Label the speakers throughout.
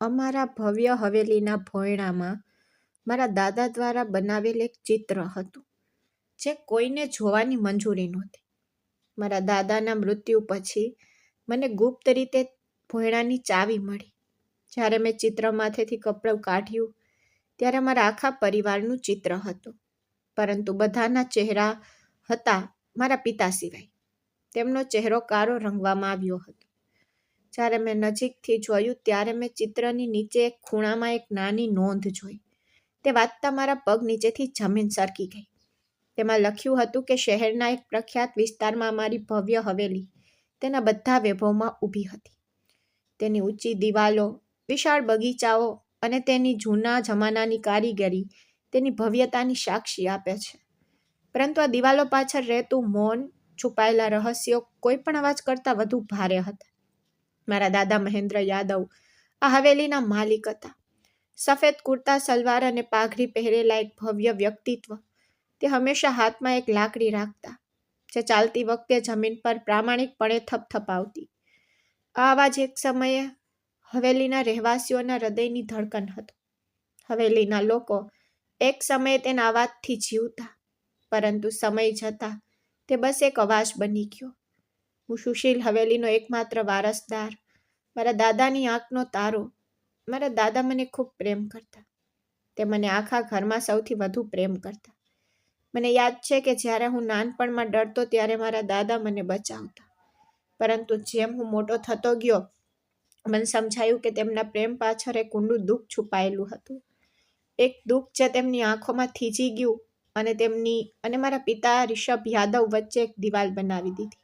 Speaker 1: અમારા ભવ્ય હવેલીના ભોંયણામાં મારા દાદા દ્વારા બનાવેલ એક ચિત્ર હતું, જે કોઈને જોવાની મંજૂરી નહોતી. મારા દાદાના મૃત્યુ પછી મને ગુપ્ત રીતે ભોંયણાની ચાવી મળી. જ્યારે મેં ચિત્રમાંથી કપડું કાઢ્યું, ત્યારે મારા આખા પરિવારનું ચિત્ર હતું, પરંતુ બધાના ચહેરા હતા મારા પિતા સિવાય. તેમનો ચહેરો કાળો રંગવામાં આવ્યો હતો. જ્યારે મેં નજીકથી જોયું, ત્યારે મેં ચિત્રની નીચે એક ખૂણામાં એક નાની નોંધ જોઈ. તે વાંચતા મારા પગ નીચેથી જમીન સરકી ગઈ. તેમાં લખ્યું હતું કે શહેરના એક પ્રખ્યાત વિસ્તારમાં અમારી ભવ્ય હવેલી તેના બધા વૈભવમાં ઊભી હતી. તેની ઊંચી દિવાલો, વિશાળ બગીચાઓ અને તેની જૂના જમાનાની કારીગરી તેની ભવ્યતાની સાક્ષી આપે છે. પરંતુ આ દિવાલો પાછળ રહેતું મૌન, છુપાયેલા રહસ્યો કોઈ પણ અવાજ કરતાં વધુ ભારે હતા. મારા દાદા મહેન્દ્ર યાદવ આ હવેલીના માલિક હતા. સફેદ કુર્તા સલવાર અને પાઘડી પહેરેલા એક ભવ્ય વ્યક્તિત્વ. તે હંમેશા હાથમાં એક લાકડી રાખતા, જે ચાલતી વખતે જમીન પર પ્રામાણિકપણે થપથપાવતી. આ અવાજ એક સમયે હવેલીના રહેવાસીઓના હૃદયની ધડકન હતો. હવેલીના લોકો એક સમયે તેના અવાજથી જીવતા, પરંતુ સમય જતાં તે બસ એક અવાજ બની ગયો. હું સુશીલ હવેલીનો એકમાત્ર વારસદાર, મારા દાદાની આંખનો તારો. મારા દાદા મને ખૂબ પ્રેમ કરતા. તે મને આખા ઘરમાં સૌથી વધુ પ્રેમ કરતા. મને યાદ છે કે જ્યારે હું નાનપણમાં ડરતો, ત્યારે મારા દાદા મને બચાવતા. પરંતુ જેમ હું મોટો થતો ગયો, મને સમજાયું કે તેમના પ્રેમ પાછળ એક ઊંડું દુઃખ છુપાયેલું હતું. એક દુઃખ જે તેમની આંખોમાં થીજી ગયું અને તેમની અને મારા પિતા રિષભ યાદવ વચ્ચે એક દિવાલ બનાવી દીધી,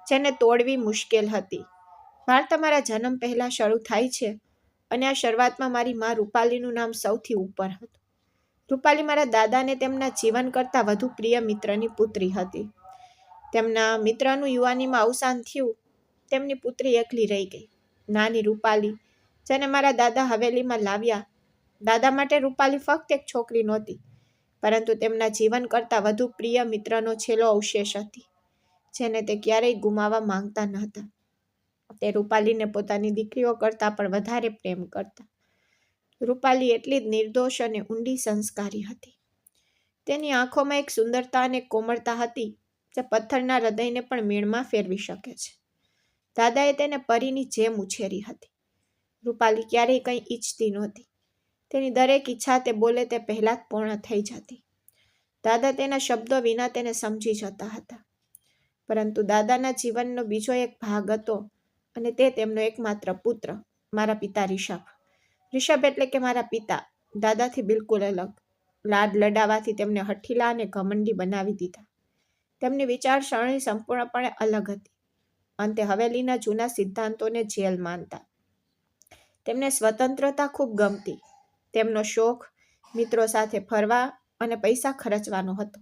Speaker 1: જેને તોડવી મુશ્કેલ હતી. વાર્તા મારા જન્મ પહેલાં શરૂ થાય છે, અને આ શરૂઆતમાં મારી મા રૂપાલીનું નામ સૌથી ઉપર હતું. રૂપાલી મારા દાદાને તેમના જીવન કરતાં વધુ પ્રિય મિત્રની પુત્રી હતી. તેમના મિત્રનું યુવાનીમાં અવસાન થયું. તેમની પુત્રી એકલી રહી ગઈ, નાની રૂપાલી, જેને મારા દાદા હવેલીમાં લાવ્યા. દાદા માટે રૂપાલી ફક્ત એક છોકરી નહોતી, પરંતુ તેમના જીવન કરતાં વધુ પ્રિય મિત્રનો છેલ્લો અવશેષ હતી, જેને તે ક્યારેય ગુમાવવા માંગતા ન હતા. તે રૂપાલીને પોતાની દીકરીઓ કરતાં પણ વધારે પ્રેમ કરતા. રૂપાલી એટલી જ નિર્દોષ અને ઊંડી સંસ્કારી હતી. તેની આંખોમાં એક સુંદરતા અને કોમળતા હતી, જે પથ્થરના હૃદયને પણ મીણમાં ફેરવી શકે છે. દાદાએ તેને પરીની જેમ ઉછેરી હતી. રૂપાલી ક્યારેય કંઈ ઈચ્છતી નહોતી. તેની દરેક ઈચ્છા તે બોલે તે પહેલાં જ પૂર્ણ થઈ જતી. દાદા તેના શબ્દો વિના તેને સમજી જતા હતા. પરંતુ દાદાના જીવનનો બીજો એક ભાગ હતો, અને તે તેમનો એકમાત્ર પુત્ર, મારા પિતા રિષભ. રિષભ એટલે કે મારા પિતા દાદાથી બિલકુલ અલગ. લાડ લડાવાથી તેમને હઠીલા અને ઘમંડી બનાવી દીધા. તેમની વિચારસરણી સંપૂર્ણપણે અલગ હતી. અંતે હવેલીના જૂના સિદ્ધાંતોને જેલ માનતા. તેમને સ્વતંત્રતા ખૂબ ગમતી. તેમનો શોખ મિત્રો સાથે ફરવા અને પૈસા ખર્ચવાનો હતો.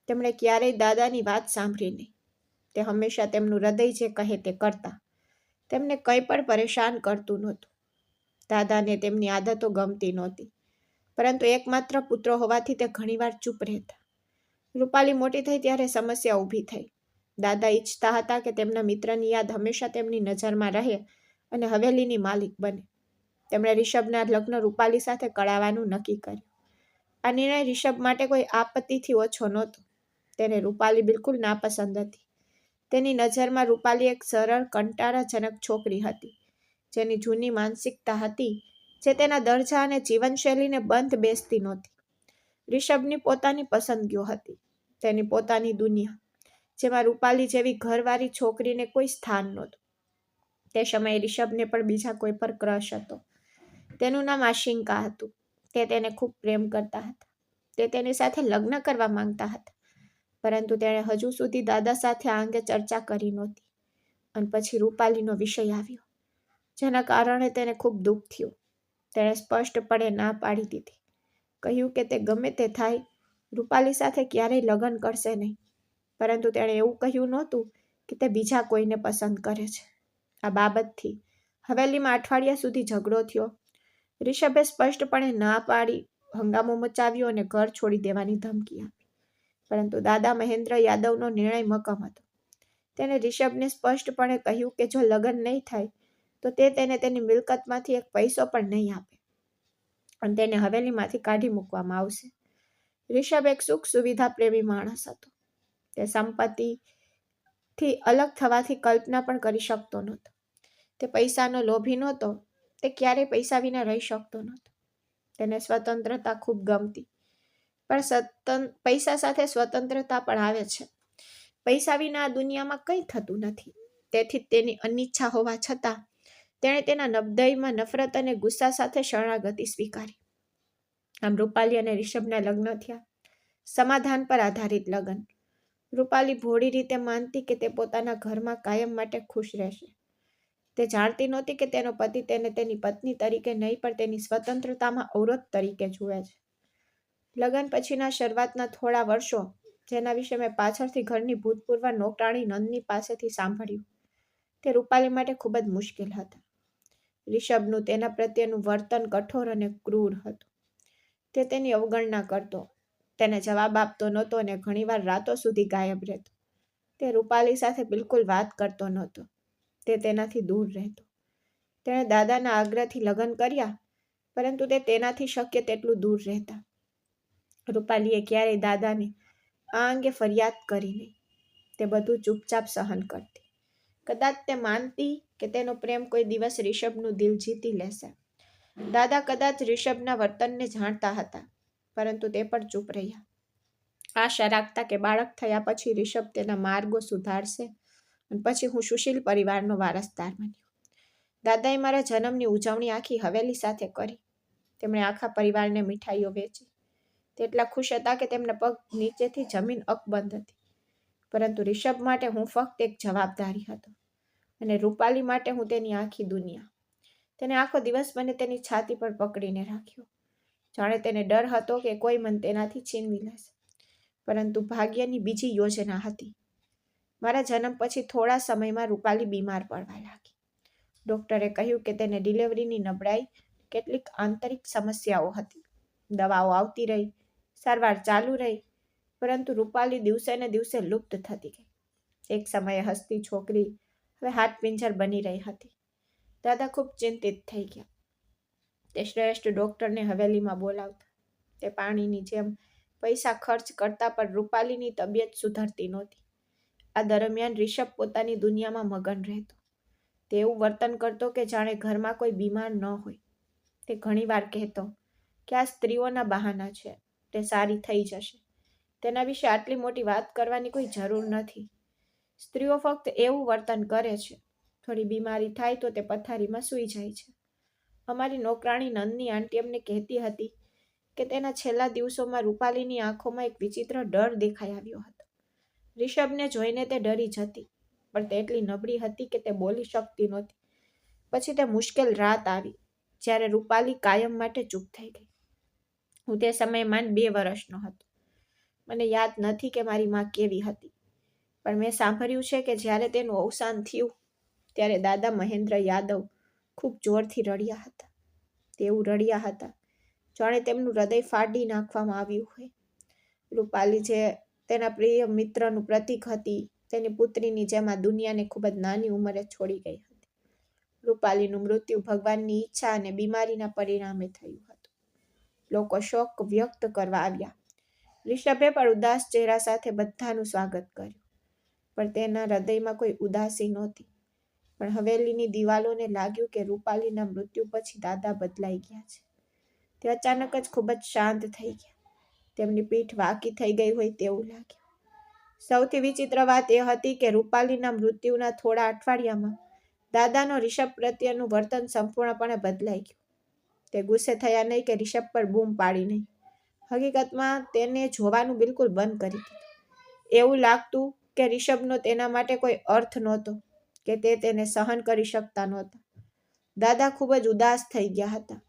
Speaker 1: તેમણે ક્યારેય દાદાની વાત સાંભળી નહીં. તે હંમેશા તેમનું હૃદય જે કહે તે કરતા. તેમને કંઈ પણ પરેશાન કરતું નહોતું. દાદાને તેમની આદતો ગમતી નહોતી, પરંતુ એકમાત્ર પુત્ર હોવાથી તે ઘણીવાર ચૂપ રહેતા. રૂપાલી મોટી થઈ ત્યારે સમસ્યા ઊભી થઈ. દાદા ઈચ્છતા હતા કે તેમના મિત્રની યાદ હંમેશા તેમની નજરમાં રહે અને હવેલીની માલિક બને. તેમણે રિષભના લગ્ન રૂપાલી સાથે કરાવવાનું નક્કી કર્યું. આ નિર્ણય રિષભ માટે કોઈ આપત્તિથી ઓછો નહોતો. તેને રૂપાલી બિલકુલ નાપસંદ હતી. તેની નજરમાં રૂપાલી એક સરળ, કંટાળાજનક છોકરી હતી, જેની જૂની માનસિકતા હતી, જે તેના દરજ્જા અને જીવનશૈલીને બંધ બેસતી નહોતી. રિષભની પોતાની પસંદગીઓ હતી, તેની પોતાની દુનિયા, જેમાં રૂપાલી જેવી ઘરવાળી છોકરીને કોઈ સ્થાન નહોતું. તે સમયે રિષભને પણ બીજા કોઈ પર ક્રશ હતો. તેનું નામ આશિંકા હતું. તે તેને ખૂબ પ્રેમ કરતા હતા. તે તેની સાથે લગ્ન કરવા માંગતા હતા, પરંતુ તેણે હજુ સુધી દાદા સાથે આ અંગે ચર્ચા કરી નહોતી. અને પછી રૂપાલીનો વિષય આવ્યો, જેના કારણે તેને ખૂબ દુઃખ થયું. તેણે સ્પષ્ટપણે ના પાડી દીધી. કહ્યું કે તે ગમે તે થાય, રૂપાલી સાથે ક્યારેય લગ્ન કરશે નહીં. પરંતુ તેણે એવું કહ્યું નહોતું કે તે બીજા કોઈને પસંદ કરે છે. આ બાબતથી હવેલીમાં અઠવાડિયા સુધી ઝઘડો થયો. રિષભે સ્પષ્ટપણે ના પાડી, હંગામો મચાવ્યો અને ઘર છોડી દેવાની ધમકી આપી. પરંતુ દાદા મહેન્દ્ર યાદવનો નિર્ણય મક્કમ હતો. તેણે રિષભને સ્પષ્ટપણે કહ્યું કે જો લગ્ન નહીં થાય, તો તે તેને તેની મિલકતમાંથી એક પૈસો પણ નહીં આપે અને તેને હવેલીમાંથી કાઢી મૂકવામાં આવશે. રિષભ એક સુખ સુવિધા પ્રેમી માણસ હતો. તે સંપત્તિથી અલગ થવાથી કલ્પના પણ કરી શકતો નહોતો. તે પૈસાનો લોભી નહોતો. તે ક્યારેય પૈસા વિના રહી શકતો નહોતો. તેને સ્વતંત્રતા ખૂબ ગમતી. પણ પૈસા સાથે સ્વતંત્રતા પણ આવે છે. પૈસા વિના આ દુનિયામાં કંઈ થતું નથી. તેથી તેની અનિચ્છા હોવા છતાં તેણે તેના હૃદયમાં નફરત અને ગુસ્સા સાથે શરણાગતિ સ્વીકારી. આમ રૂપાલી અને રિષભના લગ્ન થયા. સમાધાન પર આધારિત લગ્ન. રૂપાલી ભોળી રીતે માનતી કે તે પોતાના ઘરમાં કાયમ માટે ખુશ રહેશે. તે જાણતી નહોતી કે તેનો પતિ તેને તેની પત્ની તરીકે નહીં પણ તેની સ્વતંત્રતામાં અવરોધ તરીકે જુએ છે. લગ્ન પછીના શરૂઆતના થોડા વર્ષો, જેના વિશે મેં પાછળથી ઘરની ભૂતપૂર્વ નોકરાણી નંદની પાસેથી સાંભળ્યું, તે રૂપાલી માટે ખૂબ જ મુશ્કેલ હતા. રિષભનું તેના પ્રત્યેનું વર્તન કઠોર અને ક્રૂર હતું. તે તેની અવગણના કરતો, તેને જવાબ આપતો નહોતો અને ઘણીવાર રાતો સુધી ગાયબ રહેતો. તે રૂપાલી સાથે બિલકુલ વાત કરતો નહોતો. તે તેનાથી દૂર રહેતો. તેણે દાદાના આગ્રહથી લગ્ન કર્યા, પરંતુ તે તેનાથી શક્ય તેટલું દૂર રહેતા. રૂપાલીએ ક્યારેય દાદાને આ અંગે ફરિયાદ કરી નહીં. તે બધું ચૂપચાપ સહન કરતી. કદાચ તે માનતી કે તેનો પ્રેમ કોઈ દિવસ રિષભનું દિલ જીતી લેશે. દાદા કદાચ રિષભના વર્તનને જાણતા હતા, પરંતુ તે પણ ચૂપ રહ્યા. આશા રાખતા કે બાળક થયા પછી રિષભ તેના માર્ગો સુધારશે અને પછી હું સુશીલ પરિવારનો વારસદાર બન્યો. દાદાએ મારા જન્મની ઉજવણી આખી હવેલી સાથે કરી. તેમણે આખા પરિવારને મીઠાઈઓ વેચી. તે એટલા ખુશ હતા કે તેમના પગ નીચેથી જમીન અકબંધ હતી. પરંતુ રિષભ માટે હું ફક્ત એક જવાબદારી હતો અને રૂપાલી માટે હું તેની આખી દુનિયા. તેને આખો દિવસ મને તેની છાતી પર પકડીને રાખ્યો. જાણે તેને ડર હતો કે કોઈ મને તેનાથી છીનવી લેશે. પરંતુ ભાગ્યની બીજી યોજના હતી. મારા જન્મ પછી થોડા સમયમાં રૂપાલી બીમાર પડવા લાગી. ડોક્ટરે કહ્યું કે તેને ડિલિવરીની નબળાઈ, કેટલીક આંતરિક સમસ્યાઓ હતી. દવાઓ આવતી રહી, સારવાર ચાલુ રહી, પરંતુ રૂપાલી દિવસે ને દિવસે લુપ્ત થતી ગઈ. એક સમયે હસતી છોકરી હવે હાડપિંજર બની રહી હતી. દાદા ખૂબ ચિંતિત થઈ ગયા. તે શ્રેષ્ઠ ડોક્ટરને હવેલીમાં બોલાવતા. તે પાણીની જેમ પૈસા ખર્ચ કરતા પણ રૂપાલીની તબિયત સુધરતી નહોતી. આ દરમિયાન રિષભ પોતાની દુનિયામાં મગન રહેતો. તે એવું વર્તન કરતો કે જાણે ઘરમાં કોઈ બીમાર ન હોય. તે ઘણીવાર કહેતો કે આ સ્ત્રીઓના બહાના છે, તે સારી થઈ જશે. તેના વિશે આટલી મોટી વાત કરવાની કોઈ જરૂર નથી. સ્ત્રીઓ ફક્ત એવું વર્તન કરે છે. થોડી બીમારી થાય તો તે પથારીમાં સૂઈ જાય છે. અમારી નોકરાણી નંદની આંટી અમને કહેતી હતી કે તેના છેલ્લા દિવસોમાં રૂપાલીની આંખોમાં એક વિચિત્ર ડર દેખાઈ આવ્યો હતો. રિષભને જોઈને તે ડરી જતી, પણ તે એટલી નબળી હતી કે તે બોલી શકતી નહોતી. પછી તે મુશ્કેલ રાત આવી, જ્યારે રૂપાલી કાયમ માટે ચૂપ થઈ ગઈ. હું તે સમયે માંડ 2 વર્ષનો હતો. મને યાદ નથી કે મારી માં કેવી હતી, પણ મેં સાંભળ્યું છે કે જ્યારે તેનું અવસાન થયું ત્યારે દાદા મહેન્દ્ર યાદવ ખૂબ જોરથી રડ્યા હતા. તેવું રડ્યા હતા જાણે તેમનું હૃદય ફાડી નાખવામાં આવ્યું હોય. રૂપાલી જે તેના પ્રિય મિત્રનું પ્રતીક હતી, તેની પુત્રીની જેમ આ દુનિયાને ખૂબ જ નાની ઉંમરે છોડી ગઈ હતી. રૂપાલીનું મૃત્યુ ભગવાનની ઈચ્છા અને બીમારીના પરિણામે થયું હતું. લોકો શોક વ્યક્ત કરવા આવ્યા. રિષભે પણ ઉદાસ ચહેરા સાથે બધાનું સ્વાગત કર્યું, પણ તેના હૃદયમાં કોઈ ઉદાસી નહોતી. પણ હવેલીની દિવાલોને લાગ્યું કે રૂપાલીના મૃત્યુ પછી દાદા બદલાઈ ગયા છે. તે અચાનક જ ખૂબ જ શાંત થઈ ગયા. તેમની પીઠ વાંકી થઈ ગઈ હોય તેવું લાગ્યું. સૌથી વિચિત્ર વાત એ હતી કે રૂપાલીના મૃત્યુના થોડા અઠવાડિયામાં દાદાનો રિષભ પ્રત્યેનું વર્તન સંપૂર્ણપણે બદલાઈ ગયું. તે ગુસ્સે થયા નહીં કે રિષભ પર બૂમ પાડી નહીં. હકીકતમાં તેને જોવાનું બિલકુલ બંધ કરી દીધું. એવું લાગતું કે રિષભનો તેના માટે કોઈ અર્થ નહોતો, કે તે તેને સહન કરી શકતા નહોતા. દાદા ખૂબ જ ઉદાસ થઈ ગયા હતા,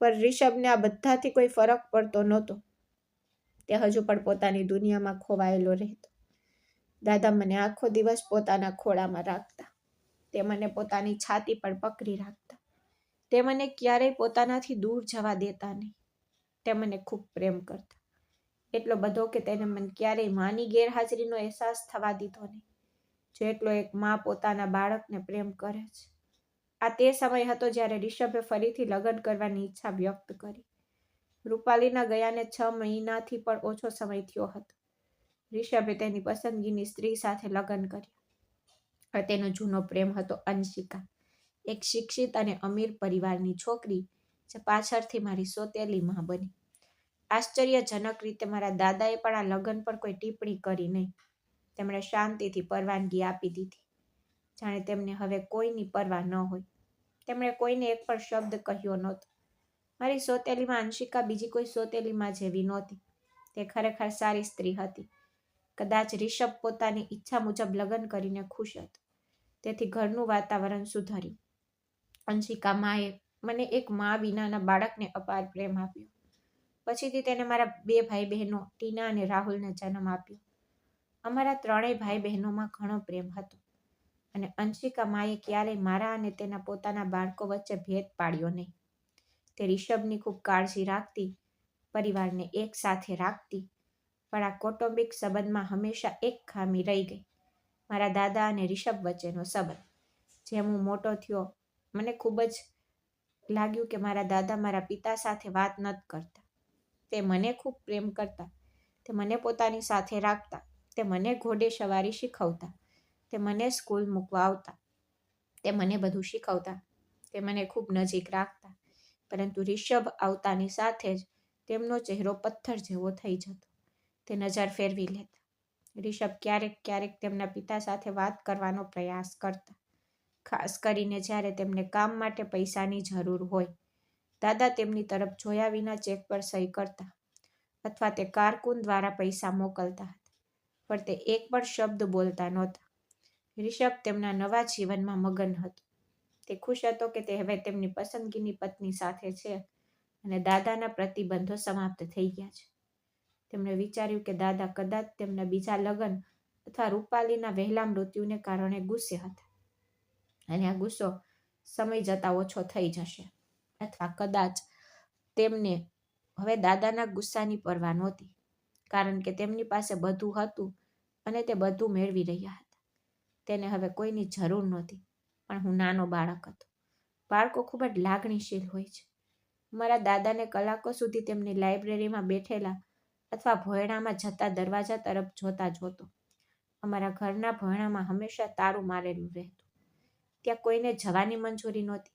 Speaker 1: પણ રિષભને આ બધાથી કોઈ ફરક પડતો નહોતો. તે હજુ પણ પોતાની દુનિયામાં ખોવાયેલો રહેતો. દાદા મને આખો દિવસ પોતાના ખોળામાં રાખતા. તે મને પોતાની છાતી પર પકડી રાખતા. તે મને ક્યારેય પોતાનાથી દૂર જવા દેતા નહીં. તે મને ખૂબ પ્રેમ કરતા. એટલો બધો કે તેને મને ક્યારેય માની ગેરહાજરીનો અહેસાસ થવા દીધો નહીં, જેટલો એક માં પોતાના બાળકને પ્રેમ કરે છે. આ તે સમય હતો જ્યારે રિષભે ફરીથી લગ્ન કરવાની ઈચ્છા વ્યક્ત કરી. રૂપાલીના ગયાને 6 મહિનાથી પણ ઓછો સમય થયો હતો. રિષભે તેની પસંદગીની સ્ત્રી સાથે લગ્ન કર્યા. તેનો જૂનો પ્રેમ હતો અંશિકા, એક શિક્ષિત અને અમીર પરિવારની છોકરી જે પાછળથી મારી સોતેલી માં બની. આશ્ચર્યજનક રીતે મારા દાદાએ પણ આ લગ્ન પર કોઈ ટિપ્પણી કરી નહીં. તેમણે શાંતિથી પરવાનગી આપી દીધી, જાણે તેમને હવે કોઈની પરવા ન હોય. તેમણે કોઈને એક પણ શબ્દ કહ્યો નહોતો. મારી સોતેલીમાં અંશિકા બીજી કોઈ સોતેલીમાં જેવી નહોતી. તે ખરેખર સારી સ્ત્રી હતી. કદાચ રિષભ પોતાની ઈચ્છા મુજબ લગ્ન કરીને ખુશ હતો, તેથી ઘરનું વાતાવરણ સુધર્યું. અંશિકા માએ મને એક મા વિનાના બાળકને અપાર પ્રેમ આપ્યો. પછીથી તેને મારા 2 ભાઈ બહેનો ટીના અને રાહુલને જન્મ આપ્યો. અમારા 3 ભાઈ બહેનોમાં ઘણો પ્રેમ હતો અને અંશિકા માએ ક્યારેય મારા અને તેના પોતાના બાળકો વચ્ચે ભેદ પાડ્યો નહીં. તે રિષભની ખૂબ કાળજી રાખતી, પરિવારને એક સાથે રાખતી, પણ આ કૌટુંબિક સંબંધમાં હંમેશા એક ખામી રહી ગઈ, મારા દાદા અને રિષભ વચ્ચેનો સંબંધ. જેમ હું મોટો થયો, મને ખૂબ જ લાગ્યું કે મારા દાદા મારા પિતા સાથે વાત નથી કરતા. તે મને ખૂબ પ્રેમ કરતા, તે મને પોતાની સાથે રાખતા, તે મને ઘોડે સવારી શીખવતા, તે મને સ્કૂલ મૂકવા આવતા, તે મને બધું શીખવતા, તે મને ખૂબ નજીક રાખતા. પરંતુ રિષભ આવતાની સાથે જ તેમનો ચહેરો પથ્થર જેવો થઈ જતો. તે નજર ફેરવી લેતા. રિષભ ક્યારેક ક્યારેક તેમના પિતા સાથે વાત કરવાનો પ્રયાસ કરતા, ખાસ કરીને જ્યારે તેમને કામ માટે પૈસાની જરૂર હોય. દાદા તેમની તરફ જોયા વિના ચેક પર સહી કરતા અથવા તે કારકુન દ્વારા પૈસા મોકલતા હતા, પણ તે એક પણ શબ્દ બોલતા નહોતા. રિષભ તેમના નવા જીવનમાં મગન હતો. તે ખુશ હતો કે તે હવે તેમની પસંદગીની પત્ની સાથે છે અને દાદાના પ્રતિબંધો સમાપ્ત થઈ ગયા છે. તેમણે વિચાર્યું કે દાદા કદાચ તેમના બીજા લગ્ન અથવા રૂપાલીના વહેલા મૃત્યુને કારણે ગુસ્સે હતા અને આ ગુસ્સો સમય જતાં ઓછો થઈ જશે, અથવા કદાચ તેમને હવે દાદાના ગુસ્સાની પરવા નહોતી, કારણ કે તેમની પાસે બધું હતું અને તે બધું મેળવી રહ્યા હતા. તેને હવે કોઈની જરૂર નહોતી. પણ હું નાનો બાળક હતો. બાળકો ખૂબ જ લાગણીશીલ હોય છે. મારા દાદાને કલાકો સુધી તેમની લાઇબ્રેરીમાં બેઠેલા અથવા ભોંયરામાં જતા દરવાજા તરફ જોતા જોતો. અમારા ઘરના ભોંયરામાં હંમેશા તારું મારેલું રહેતું. ત્યાં કોઈને જવાની મંજૂરી નહોતી,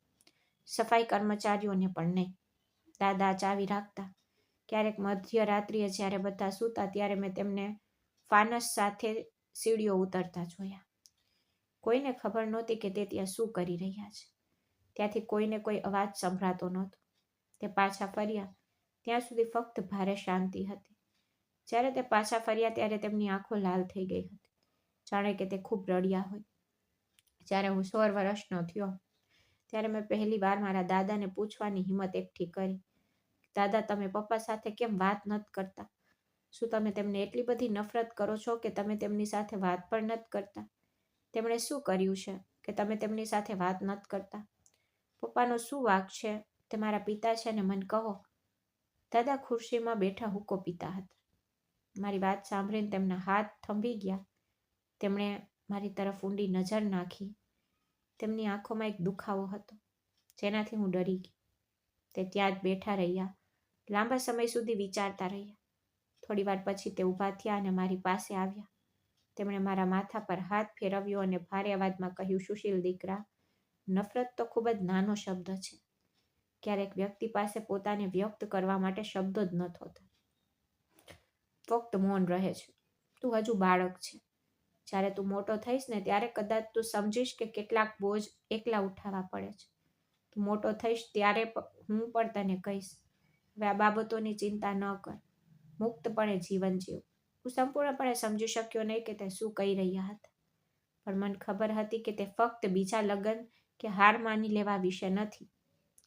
Speaker 1: સફાઈ કર્મચારીઓને પણ નહીં. દાદા ચાવી રાખતા. ક્યારેક મધ્યરાત્રિએ જ્યારે બધા સૂતા ત્યારે મેં તેમને ફાનસ સાથે સીડીઓ ઉતરતા જોયા. કોઈને ખબર નહોતી કે તે ત્યાં શું કરી રહ્યા છે. ત્યાંથી કોઈને કોઈ અવાજ સંભળાતો નહોતો. તે પાછા ફર્યા ત્યાં સુધી ફક્ત ભારે શાંતિ હતી. જ્યારે તે પાછા ફર્યા ત્યારે તેમની આંખો લાલ થઈ ગઈ હતી, જાણે કે તે ખૂબ રડ્યા હોય. જ્યારે હું 16 વર્ષનો થયો ત્યારે મેં પહેલી વાર મારા દાદાને પૂછવાની હિંમત એકઠી કરી, દાદા, તમે પપ્પા સાથે કેમ વાત નથી કરતા? શું તમે તેમને એટલી બધી નફરત કરો છો કે તમે તેમની સાથે વાત પણ નથી કરતા? તેમણે શું કર્યું છે કે તમે તેમની સાથે વાત નથી કરતા? પપ્પાનો શું વાંક છે? તે મારા પિતા છે ને, મને કહો. દાદા ખુરશીમાં બેઠા હુક્કો પીતા હતા. મારી વાત સાંભળીને તેમના હાથ થંભી ગયા. તેમણે મારી તરફ ઊંડી નજર નાખી. તેમની આંખોમાં એક દુખાવો હતો જેનાથી હું ડરી ગઈ. તે ત્યાં જ બેઠા રહ્યા, લાંબા સમય સુધી વિચારતા રહ્યા. થોડી વાર પછી તે ઊભા થયા અને મારી પાસે આવ્યા. તેમણે મારા માથા પર હાથ ફેરવ્યો અને ભારે અવાજમાં કહ્યું, સુશીલ દીકરા, નફરત તો ખૂબ જ નાનો શબ્દ છે. ક્યારેક વ્યક્તિ પાસે પોતાને વ્યક્ત કરવા માટે શબ્દો જ નથી હોતા. ફક્ત મૌન રહે છે. તું હજુ બાળક છે. જ્યારે તું મોટો થઈશ ને ત્યારે કદાચ તું સમજીશ કે કેટલાક બોજ એકલા ઉઠાવવા પડે છે. તું મોટો થઈશ ત્યારે હું પણ તને કહીશ, હવે આ બાબતોની ચિંતા ન કર, મુક્તપણે જીવન જીવ. હું સંપૂર્ણપણે સમજી શક્યો નહીં કે તે શું કહી રહ્યા હતા, પણ મને ખબર હતી કે તે ફક્ત બીજા લગ્ન કે હાર માની લેવા વિશે નથી.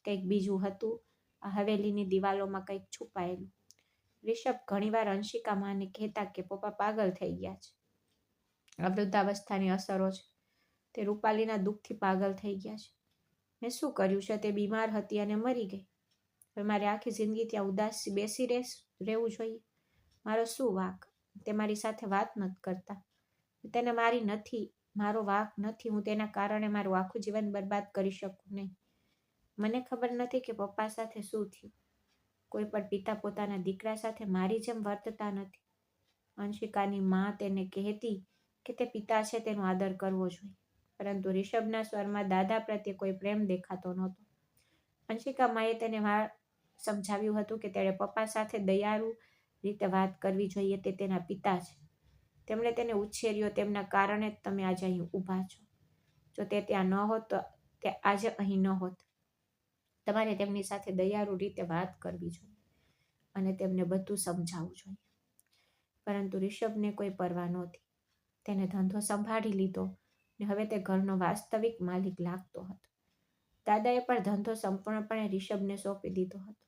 Speaker 1: કંઈક બીજું હતું. આ હવેલીની દિવાલોમાં કંઈક છુપાયેલું. રિષભ ઘણીવાર અંશિકા માને કહેતા કે પપ્પા પાગલ થઈ ગયા છે. આ વૃદ્ધાવસ્થાની અસરો છે. તે રૂપાલીના દુઃખથી પાગલ થઈ ગયા છે. મેં શું કર્યું છે? તે બીમાર હતી અને મરી ગઈ. હવે મારે આખી જિંદગી ત્યાં ઉદાસ બેસી રહેવું જોઈએ? મારો શું વાંક? તે મારી સાથે વાત નથી કરતા. તેને મારી નથી મારો વાંક નથી. હું તેના કારણે મારું આખું જીવન બરબાદ કરી શકું નહીં. મને ખબર નથી કે પપ્પા સાથે શું થયું. કોઈ પણ પિતા પોતાના દીકરા સાથે મારી જેમ વર્તતા નથી. અંશિકાની માં તેને કહેતી કે તે પિતા છે, તેનો આદર કરવો જોઈએ, પરંતુ રિષભના સ્વરમાં દાદા પ્રત્યે કોઈ પ્રેમ દેખાતો નહોતો. અંશિકા માએ તેને સમજાવ્યું હતું કે તેણે પપ્પા સાથે દયાળુ રીતે વાત કરવી જોઈએ. તે તેના પિતા છે. તેમણે તેને ઉછેર્યો. તેમના કારણે જ તમે આજે અહીં ઊભા છો. જો તે ત્યાં ન હોત તો તે આજે અહીં ન હોત. તમારે તેમની સાથે દયાળુ રીતે વાત કરવી જોઈએ અને તેમને બધું સમજાવવું જોઈએ. પરંતુ રિષભને કોઈ પરવા નહોતી. તેને ધંધો સંભાળી લીધો ને હવે તે ઘરનો વાસ્તવિક માલિક લાગતો હતો. દાદાએ પણ ધંધો સંપૂર્ણપણે રિષભને સોંપી દીધો હતો.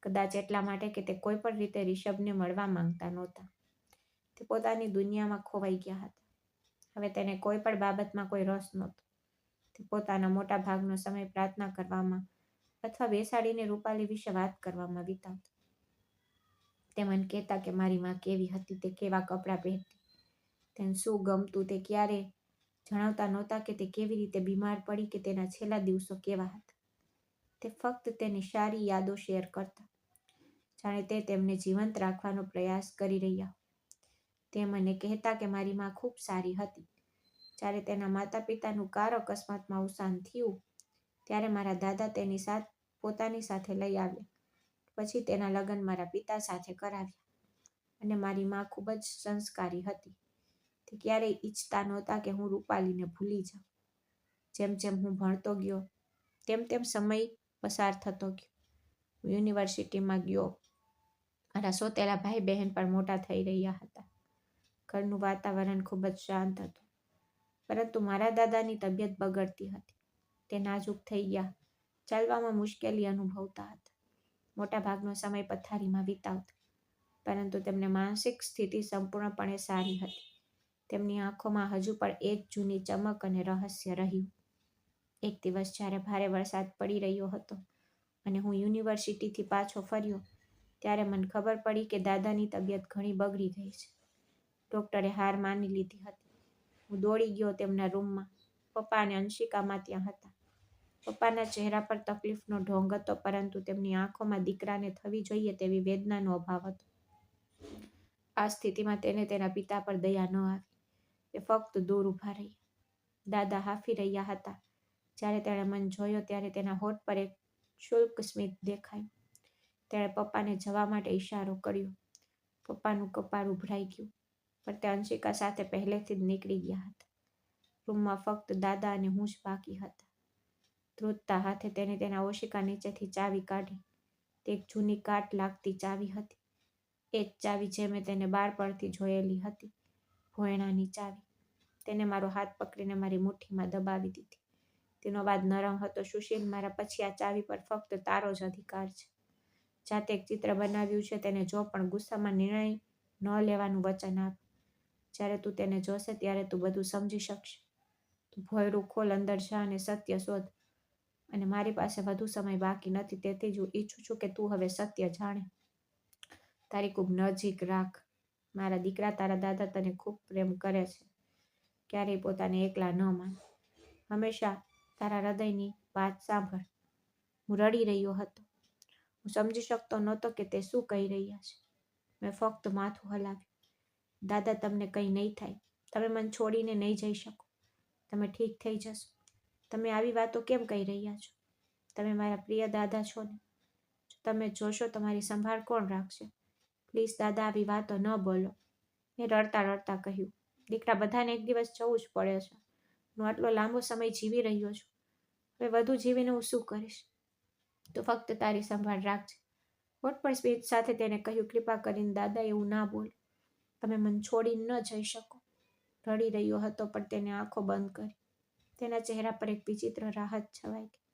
Speaker 1: કદાચ એટલા માટે કે તે કોઈ પણ રીતે રિષભને મળવા માંગતા નહોતા. તે પોતાની દુનિયામાં ખોવાઈ ગયા હતા. હવે તેને કોઈ પણ બાબતમાં કોઈ રસ નહોતો. તે પોતાના મોટા ભાગનો સમય પ્રાર્થના કરવામાં અથવા બેસાડીને રૂપાલી વિશે વાત કરવામાં વિતાવતો. તે મને કહેતા કે મારી માં કેવી હતી, તે કેવા કપડાં પહેરતી, તેને શું ગમતું. તે ક્યારેય જણાવતા નહોતા કે તે કેવી રીતે બીમાર પડી કે તેના છેલ્લા દિવસો કેવા હતા. તે ફક્ત તેની સારી યાદો શેર કરતા, જાણે તે તેમને જીવંત રાખવાનો પ્રયાસ કરી રહ્યા હોય. તે મને કહેતા કે મારી માં ખૂબ સારી હતી. જ્યારે તેના માતા પિતાનું કાર અકસ્માતમાં અવસાન થયું ત્યારે મારા દાદા તેની પોતાની સાથે લઈ આવ્યા. પછી તેના લગ્ન મારા પિતા સાથે કરાવ્યા. અને મારી માં ખૂબ જ સંસ્કારી હતી. તે ક્યારેય ઈચ્છતા નહોતા કે હું રૂપાલીને ભૂલી જાઉં. જેમ જેમ હું ભણતો ગયો તેમ તેમ સમય પસાર થતો ગયો. હું યુનિવર્સિટીમાં ગયો. મારા સોતેલા ભાઈ બહેન પણ મોટા થઈ રહ્યા હતા. ઘરનું વાતાવરણ ખૂબ જ શાંત હતું. પરંતુ મારા દાદાની તબિયત બગડતી હતી. તે નાજુક થઈ ગયા. ચાલવામાં મુશ્કેલી અનુભવતા હતા. મોટા ભાગનો સમય પથારીમાં વિતાવતા. પરંતુ તેમની માનસિક સ્થિતિ સંપૂર્ણપણે સારી હતી. તેમની આંખોમાં હજુ પણ એ જ જૂની ચમક અને રહસ્ય રહ્યું. એક દિવસ જ્યારે ભારે વરસાદ પડી રહ્યો હતો અને હું યુનિવર્સિટીથી પાછો ફર્યો ત્યારે મને ખબર પડી કે દાદાની તબિયત ઘણી બગડી ગઈ છે. ડૉક્ટરે હાર માની લીધી હતી. હું દોડી ગયો તેમના રૂમમાં. પપ્પા અને અંશિકામાં ત્યાં હતા. પપ્પાના ચહેરા પર તકલીફનો ઢોંગ હતો, પરંતુ તેમની આંખોમાં દીકરાને થવી જોઈએ તેવી વેદનાનો અભાવ હતો. આ સ્થિતિમાં તેને તેના પિતા પર દયા ન આવી. તે ફક્ત દૂર ઊભા રહ્યા. દાદા હાંફી રહ્યા હતા. જ્યારે તેણે મને જોયો ત્યારે તેના હોઠ પર એક શુષ્ક સ્મિત દેખાયું. તેણે પપ્પાને જવા માટે ઈશારો કર્યો. પપ્પાનું કપાળ ઉભરાઈ ગયું, પણ તે અંશિકા સાથે પહેલેથી જ નીકળી ગયા હતા. રૂમમાં ફક્ત દાદા અને હું જ બાકી હતા. ધ્રુજતા હાથે તેણે તેના ઓશિકા નીચેથી ચાવી કાઢી. તે એક જૂની કાટ લાગતી ચાવી હતી. એ જ ચાવી જે મેં તેને બાળપણથી જોયેલી હતી. ભોયણાની ચાવી. તેને મારો હાથ પકડીને મારી મુઠ્ઠીમાં દબાવી દીધી. તેનો અવાજ નરમ હતો. સુશીલ, મારા પછી આ ચાવી પર ફક્ત તારો જ અધિકાર છે. જાતે એક ચિત્ર બનાવ્યું છે તેને જો, પણ ગુસ્સામાં નિર્ણય ન લેવાનું વચન આપ. જ્યારે તું તેને જોશે ત્યારે તું બધું સમજી શકશે. તું ભોંયરું ખોલ, અંદર જા અને સત્ય શોધ. અને મારી પાસે વધુ સમય બાકી નથી, તેથી જ હું ઈચ્છું છું કે તું હવે સત્ય જાણે. તારી ખૂબ નજીક રાખ. મારા દીકરા, તારા દાદા તને ખૂબ પ્રેમ કરે છે. ક્યારેય પોતાને એકલા ન માન. હંમેશા તારા હૃદયની વાત સાંભળ. હું રડી રહ્યો હતો. હું સમજી શકતો નહોતો કે તે શું કહી રહ્યા છે. મેં ફક્ત માથું હલાવ્યું. દાદા, તમને કંઈ નહીં થાય. તમે મને છોડીને નહીં જઈ શકો. તમે ઠીક થઈ જશો. તમે આવી વાતો કેમ કહી રહ્યા છો? તમે મારા પ્રિય દાદા છો ને? જો તમે જોશો તો મારી સંભાળ કોણ રાખશે? પ્લીઝ દાદા, આવી વાતો ન બોલો. મેં રડતા રડતા કહ્યું. દીકરા, બધાને એક દિવસ જવું જ પડે છે. હું આટલો લાંબો સમય જીવી રહ્યો છું. હવે વધુ જીવીને હું શું કરીશ? તો ફક્ત તારી સંભાળ રાખજે. હોઠ પર સ્મિત સાથે તેને કહ્યું, કૃપા કરીને દાદા, એવું ના બોલો. તમે મને છોડીને ન જઈ શકો. રડી રહ્યો હતો, પણ તેને આંખો બંધ કરી. તેના ચહેરા પર એક વિચિત્ર રાહત છવાઈ ગઈ,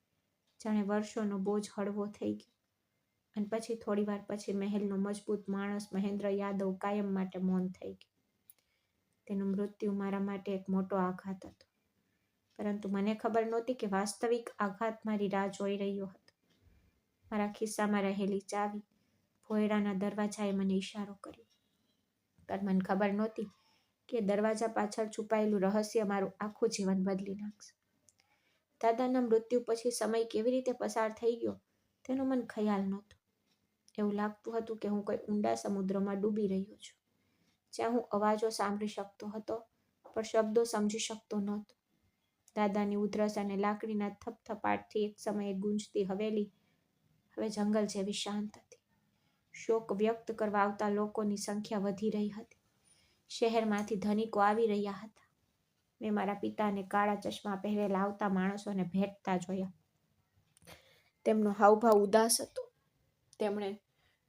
Speaker 1: જાણે વર્ષોનો બોજ હળવો થઈ ગયો. અને પછી થોડી વાર પછી મહેલનો મજબૂત માણસ મહેન્દ્ર યાદવ કાયમ માટે મૌન થઈ ગયો. તેનું મૃત્યુ મારા માટે એક મોટો આઘાત હતો, પરંતુ મને ખબર નહોતી કે વાસ્તવિક આઘાત મારી રાહ જોઈ રહ્યો હતો. મારા ખિસ્સામાં રહેલી ચાવી ભોયરાના દરવાજાએ મને ઈશારો કર્યો, પણ મને ખબર નહોતી કે દરવાજા પાછળ છુપાયેલું રહસ્ય મારું આખું જીવન બદલી નાખશે. દાદાના મૃત્યુ પછી સમય કેવી રીતે પસાર થઈ ગયો તેનો મને ખ્યાલ નહોતો. એવું લાગતું હતું કે હું કોઈ ઊંડા સમુદ્રમાં ડૂબી રહ્યો છું, જ્યાં હું અવાજો સાંભળી શકતો હતો પણ શબ્દો સમજી શકતો નહોતો. દાદાની ઉધરસ અને લાકડીના થપથપાટથી એક સમયે ગૂંજતી હવેલી હવે જંગલ જેવી શાંત હતી. શોક વ્યક્ત કરવા આવતા લોકોની સંખ્યા વધી રહી હતી. શહેરમાંથી ધનિકો આવી રહ્યા હતા. મેં મારા પિતાને કાળા ચશ્મા પહેરેલા આવતા માણસોને ભેટતા જોયા. તેમનો હાવભાવ ઉદાસ હતો. તેમણે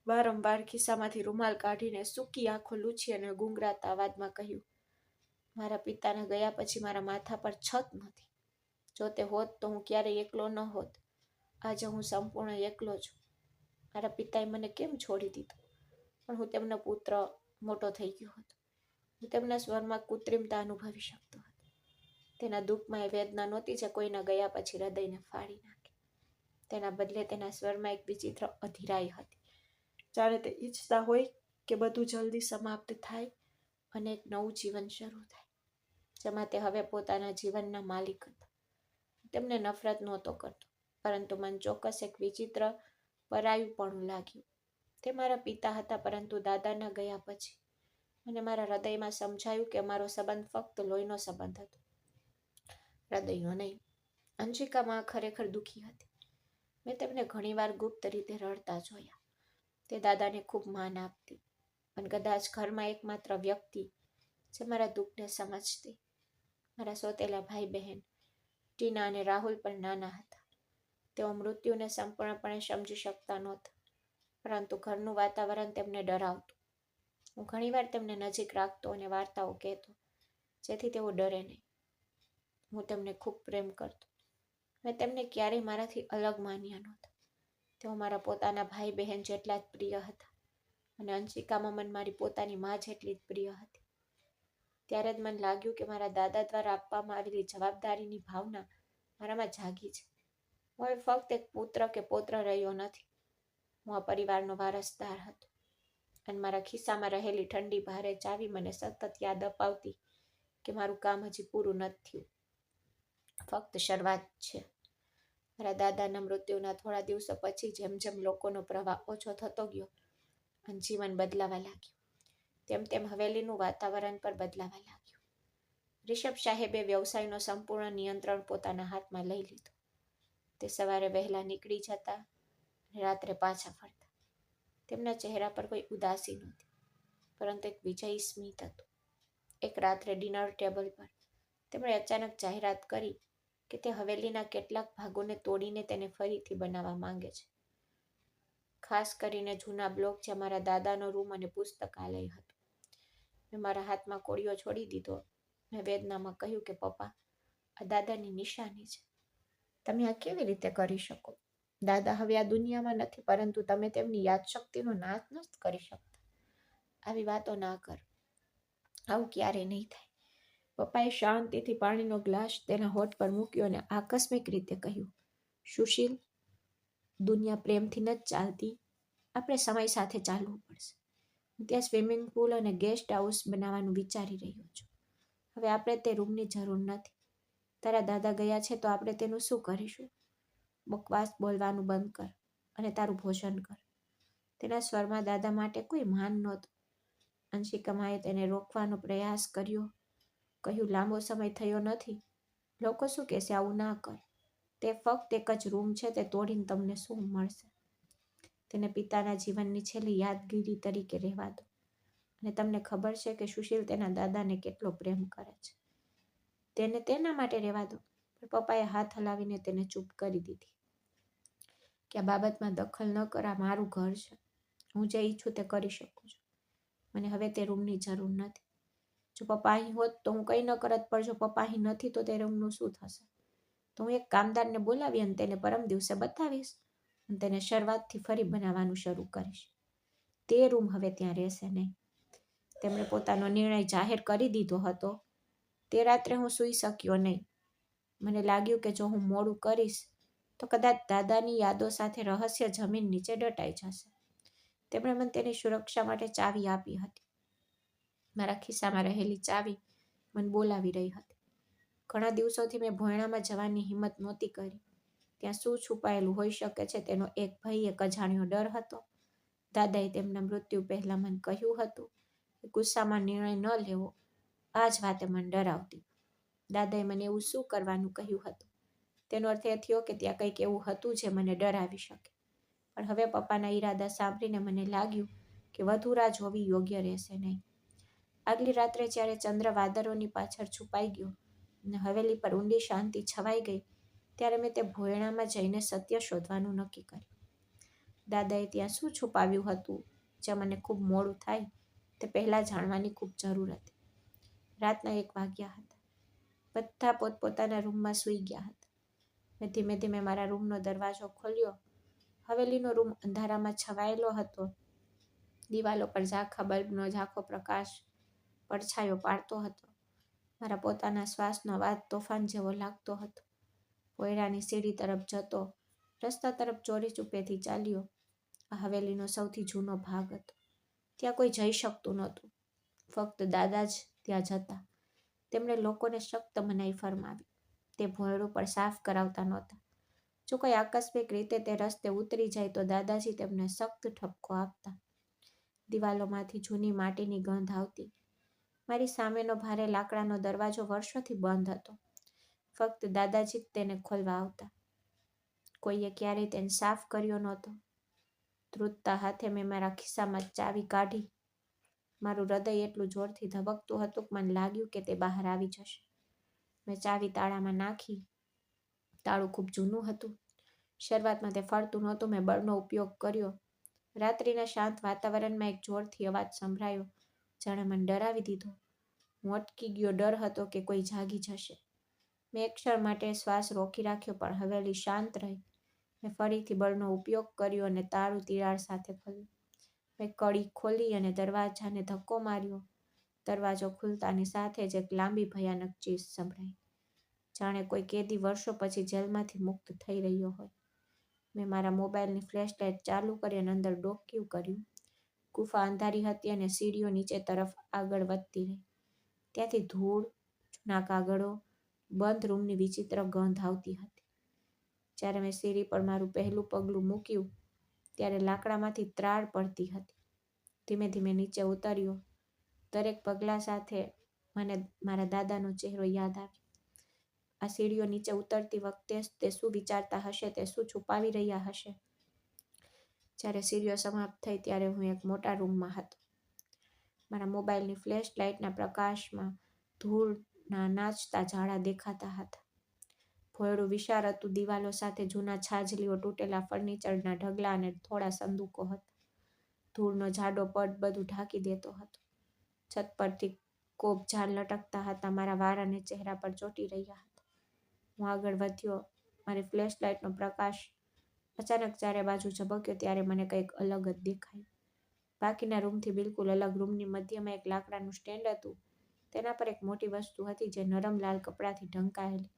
Speaker 1: વારંવાર ખિસ્સામાંથી રૂમાલ કાઢીને સૂકી આંખો લૂછી અને ગુંગરાતા અવાજમાં કહ્યું, મારા પિતાના ગયા પછી મારા માથા પર છત નથી. જો તે હોત તો હું ક્યારેય એકલો ન હોત. આજે હું સંપૂર્ણ એકલો છું. મારા પિતાએ મને કેમ છોડી દીધો? પણ હું તેમનો પુત્ર મોટો થઈ ગયો હતો. હું તેમના સ્વરમાં કૃત્રિમતા અનુભવી શકતો હતો. તેના દુઃખમાં એ વેદના નહોતી જે કોઈના ગયા પછી હૃદયને ફાડી નાખે. તેના બદલે તેના સ્વરમાં એક વિચિત્ર અધીરાઈ હતી. જાણે તે ઈચ્છતા હોય કે બધું જલ્દી સમાપ્ત થાય અને એક નવું જીવન શરૂ થાય, જેમાં તે હવે પોતાના જીવનના માલિક હતા. તેમને નફરત નહોતો કરતો, પરંતુ મને ચોક્કસ એક વિચિત્ર પરાયુપણું લાગ્યું. તે મારા પિતા હતા, પરંતુ દાદાના ગયા પછી મને મારા હૃદયમાં સમજાયું કે અમારો સંબંધ ફક્ત લોહીનો સંબંધ હતો, હૃદયનો નહીં. અંશિકામાં ખરેખર દુઃખી હતી. મેં તેમને ઘણીવાર ગુપ્ત રીતે રડતા જોયા. તે દાદાને ખૂબ માન આપતી અને કદાચ ઘરમાં એકમાત્ર વ્યક્તિ જે મારા દુઃખને સમજતી. મારા સોતેલા ભાઈ બહેન ટીના અને રાહુલ પણ નાના હતા. તેઓ મૃત્યુને સંપૂર્ણપણે સમજી શકતા નહોતા, પરંતુ ઘરનું વાતાવરણ તેમને ડરાવતું. હું ઘણીવાર તેમને નજીક રાખતો અને વાર્તાઓ કહેતો, જેથી તેઓ ડરે નહીં. હું તેમને ખૂબ પ્રેમ કરતો. મેં તેમને ક્યારેય મારાથી અલગ માન્યા નહોતા. તેઓ મારા પોતાના ભાઈ બહેન જેટલા જ પ્રિય હતા અને અંશિકામાં મને મારી પોતાની મા જેટલી જ પ્રિય હતી. ત્યારે જ મને લાગ્યું કે મારા દાદા દ્વારા આપવામાં આવેલી જવાબદારીની ભાવના મારામાં જાગી છે. હું હવે ફક્ત એક પુત્ર કે પૌત્ર રહ્યો નથી. હું આ પરિવારનો વારસદાર હતો અને મારા ખિસ્સામાં રહેલી ઠંડી ભારે ચાવી મને સતત યાદ અપાવતી કે મારું કામ હજી પૂરું નથી થયું, ફક્ત શરૂઆત છે. મારા દાદાના મૃત્યુના થોડા દિવસો પછી જેમ જેમ લોકોનો પ્રવાહ ઓછો થતો ગયો અને જીવન બદલાવા લાગ્યું, તેમ તેમ હવેલીનું વાતાવરણ પર બદલાવા લાગ્યું. રિષભ સાહેબે વ્યવસાયનો સંપૂર્ણ નિયંત્રણ પોતાના હાથમાં લઈ લીધો. તે સવારે વહેલા નીકળી જતા અને રાત્રે પાછા ફરતા. તેમના ચહેરા પર કોઈ ઉદાસી નહોતી, પરંતુ એક વિજયી સ્મિત હતું. એક રાત્રે ડિનર ટેબલ પર તેમણે અચાનક જાહેરાત કરી કે તે હવેલીના કેટલાક ભાગોને તોડીને તેને ફરીથી બનાવવા માંગે છે. ખાસ કરીને જૂના બ્લોક જ્યાં મારા દાદાનો રૂમ અને પુસ્તકાલય હતું. મેં મારા હાથમાં કોળિયો છોડી દીધો. મેં વેદનામાં કહ્યું કે પપ્પા, આ દાદાની નિશાની છે. તમે આ કેવી રીતે કરી શકો? દાદા હવે આ દુનિયામાં નથી, પરંતુ તમે તેમની યાદશક્તિનો નાશ નથી કરી શકતા. આવી વાતો ના કર. આવું ક્યારેય નહીં થાય. પપ્પાએ શાંતિથી પાણીનો ગ્લાસ તેના હોઠ પર મૂક્યો અને આકસ્મિક રીતે કહ્યું, સુશીલ, દુનિયા પ્રેમથી નથી ચાલતી. આપણે સમય સાથે ચાલવું પડશે. હું ત્યાં સ્વિમિંગ પુલ અને ગેસ્ટ હાઉસ બનાવવાનું વિચારી રહ્યો છું. હવે આપણે તે રૂમની જરૂર નથી. તારા દાદા ગયા છે તો આપણે તેનું શું કરીશું? બકવાસ બોલવાનું બંધ કર અને તારું ભોજન કર. તેના સ્વરમાં દાદા માટે કોઈ માન નહોતું. અંશિકામાએ તેને રોકવાનો પ્રયાસ કર્યો. કહ્યું, લાંબો સમય થયો નથી. લોકો શું કહેશે? આવું ના કર. તે ફક્ત એક જ રૂમ છે. તે તોડીને તમને શું મળશે? તેને પિતાના જીવનની છેલ્લી યાદગીરી તરીકે રહેવા દો. અને તમને ખબર છે કે સુશીલ તેના દાદાને કેટલો પ્રેમ કરે છે. તેને તેના માટે રહેવા દો. પણ પપ્પાએ હાથ હલાવીને તેને ચૂપ કરી દીધી. કે આ બાબતમાં દખલ ન કર. આ મારું ઘર છે. હું જે ઈચ્છું તે કરી શકું છું. મને હવે તે રૂમની જરૂર નથી. જો પપ્પા અહીં હોત તો હું કંઈ ન કરત, પણ જો પપ્પા અહીં નથી તો તે રૂમનું શું થશે? તો હું એક કામદારને બોલાવી અને તેને પરમ દિવસે બતાવીશ અને તેને શરૂઆતથી ફરી બનાવવાનું શરૂ કરીશ. તે રૂમ હવે ત્યાં રહેશે નહીં. તેમણે પોતાનો નિર્ણય જાહેર કરી દીધો હતો. તે રાત્રે હું સૂઈ શક્યો નહીં. મને લાગ્યું કે જો હું મોડું કરીશ તો કદાચ દાદાની યાદો સાથે રહસ્ય જમીન નીચે દટાઈ જશે. તેમણે મને તેની સુરક્ષા માટે ચાવી આપી હતી. મારા ખિસ્સામાં રહેલી ચાવી મને બોલાવી રહી હતી. ઘણા દિવસોથી મેં ભોયણામાં જવાની હિંમત નહોતી કરી. ત્યાં શું છુપાયેલું હોઈ શકે છે તેનો એક ભય, એક અજાણ્યો ડર હતો. દાદાએ તેમના મૃત્યુ પહેલાં મને કહ્યું હતું કે ગુસ્સામાં નિર્ણય ન લેવો. આ જ વાતે મને ડરાવતી. દાદાએ મને એવું શું કરવાનું કહ્યું હતું? તેનો અર્થ એ થયો કે ત્યાં કંઈક એવું હતું જે મને ડરાવી શકે. પણ હવે પપ્પાના ઈરાદા સાંભળીને મને લાગ્યું કે વધુ રાહ જોવી યોગ્ય રહેશે નહીં. આગલી રાત્રે જ્યારે ચંદ્ર વાદળોની પાછળ છુપાઈ ગયો અને હવેલી પર ઊંડી શાંતિ છવાઈ ગઈ, ત્યારે મેં તે ભોયણામાં જઈને સત્ય શોધવાનું નક્કી કર્યું. દાદાએ ત્યાં શું છુપાવ્યું હતું જે મને ખૂબ મોડું થાય તે પહેલાં જાણવાની ખૂબ જરૂર હતી. રાતના 1 વાગ્યા હતા. બધા પોતપોતાના રૂમમાં સૂઈ ગયા હતા. મેં ધીમે ધીમે મારા રૂમનો દરવાજો ખોલ્યો. હવેલીનો રૂમ અંધારામાં છવાયેલો હતો. દિવાલો પર ઝાંખા બલ્બનો ઝાંખો પ્રકાશ પડછાયો પાડતો હતો. મારા પોતાના શ્વાસનો અવાજ તોફાન જેવો લાગતો હતો. ભોયરાની સીડી તરફ જતો રસ્તા તરફ ચોરી ચૂપેથી ચાલ્યો. આ હવેલીનો સૌથી જૂનો ભાગ હતો. ત્યાં કોઈ જઈ શકતું નહોતું. ફક્ત દાદા જ ત્યાં જતા. તેમણે લોકોને સખ્ત મનાઈ ફરમાવી. તે ભોંયરું પણ સાફ કરાવતા નહોતા. જો કોઈ આકસ્મિક રીતે તે રસ્તે ઉતરી જાય તો દાદાજી તેમને સખ્ત ઠપકો આપતા. દિવાલોમાંથી જૂની માટીની ગંધ આવતી. મારી સામેનો ભારે લાકડાનો દરવાજો વર્ષોથી બંધ હતો. ફક્ત દાદાજી જ તેને ખોલવા આવતા. કોઈએ ક્યારેય તેને સાફ કર્યો નહોતો. ધ્રુજતા હાથે મેં મારા ખિસ્સામાં ચાવી કાઢી. મારું હૃદય એટલું જોરથી ધબકતું હતું કે મને લાગ્યું કે તે બહાર આવી જશે. મેં ચાવી તાળામાં નાખી. તાળું ખૂબ જૂનું હતું. શરૂઆતમાં તે ફરતું નહોતું. મેં બળનો ઉપયોગ કર્યો. રાત્રિના શાંત વાતાવરણમાં એક જોરથી અવાજ સંભળાયો, જાણે મને ડરાવી દીધો. હું અટકી ગયો. ડર હતો કે કોઈ જાગી જશે. મેં એક ક્ષણ માટે શ્વાસ રોકી રાખ્યો, પણ હવેલી શાંત રહી. મેં ફરીથી બળનો ઉપયોગ કર્યો અને તાળું તિરાડ સાથે ખોલ્યું. મેં કડી ખોલી અને દરવાજાને ધક્કો માર્યો. દરવાજો ખુલતાની સાથે જ એક લાંબી ભયાનક ચીસ સંભળાઈ, જાણે કોઈ કેદી વર્ષો પછી જેલમાંથી મુક્ત થઈ રહ્યો હોય. મેં મારા મોબાઈલની ફ્લેશલાઇટ ચાલુ કરી અને અંદર ડોકિયું કર્યું. ગુફા અંધારી હતી અને સીડીઓ નીચે તરફ આગળ વધતી રહી. ત્યાંથી ધૂળ, જૂના કાગળો, બંધ રૂમની વિચિત્ર ગંધ આવતી હતી. જ્યારે મેં સીડી પર મારું પહેલું પગલું મૂક્યું, ત્યારે લાકડામાંથી ત્રાડ પડતી હતી. ધીમે ધીમે નીચે ઉતર્યો. દરેક પગલા સાથે મને મારા દાદાનો ચહેરો યાદ આવ્યો. આ સીડીઓ નીચે ઉતરતી વખતે તે શું વિચારતા હશે, તે શું છુપાવી રહ્યા હશે. જ્યારે સીડીઓ સમાપ્ત થઈ ત્યારે હું એક મોટા રૂમમાં હતો. મારા મોબાઈલની ફ્લેશ લાઇટના પ્રકાશમાં ધૂળના નાચતા ઝાડા દેખાતા હતા. ભોયરું વિશાળ હતું. દિવાલો સાથે જૂના છાજલીઓ, તૂટેલા ફર્નિચરના ઢગલા અને થોડા સંદૂકો હતા. ધૂળનો જાડો પડ બધું ઢાંકી દેતો હતો. છત પરથી કોપ ઝાડ લટકતા હતા. મારા વાળ અને ચહેરા પર ચોંટી રહ્યા હતા. હું આગળ વધ્યો. મારી ફ્લેશ લાઇટનો પ્રકાશ અચાનક ચારે બાજુ ઝબક્યો ત્યારે મને કંઈક અલગ જ દેખાયું. બાકીના રૂમથી બિલકુલ અલગ. રૂમની મધ્યમાં એક લાકડાનું સ્ટેન્ડ હતું. તેના પર એક મોટી વસ્તુ હતી જે નરમ લાલ કપડાથી ઢંકાયેલી.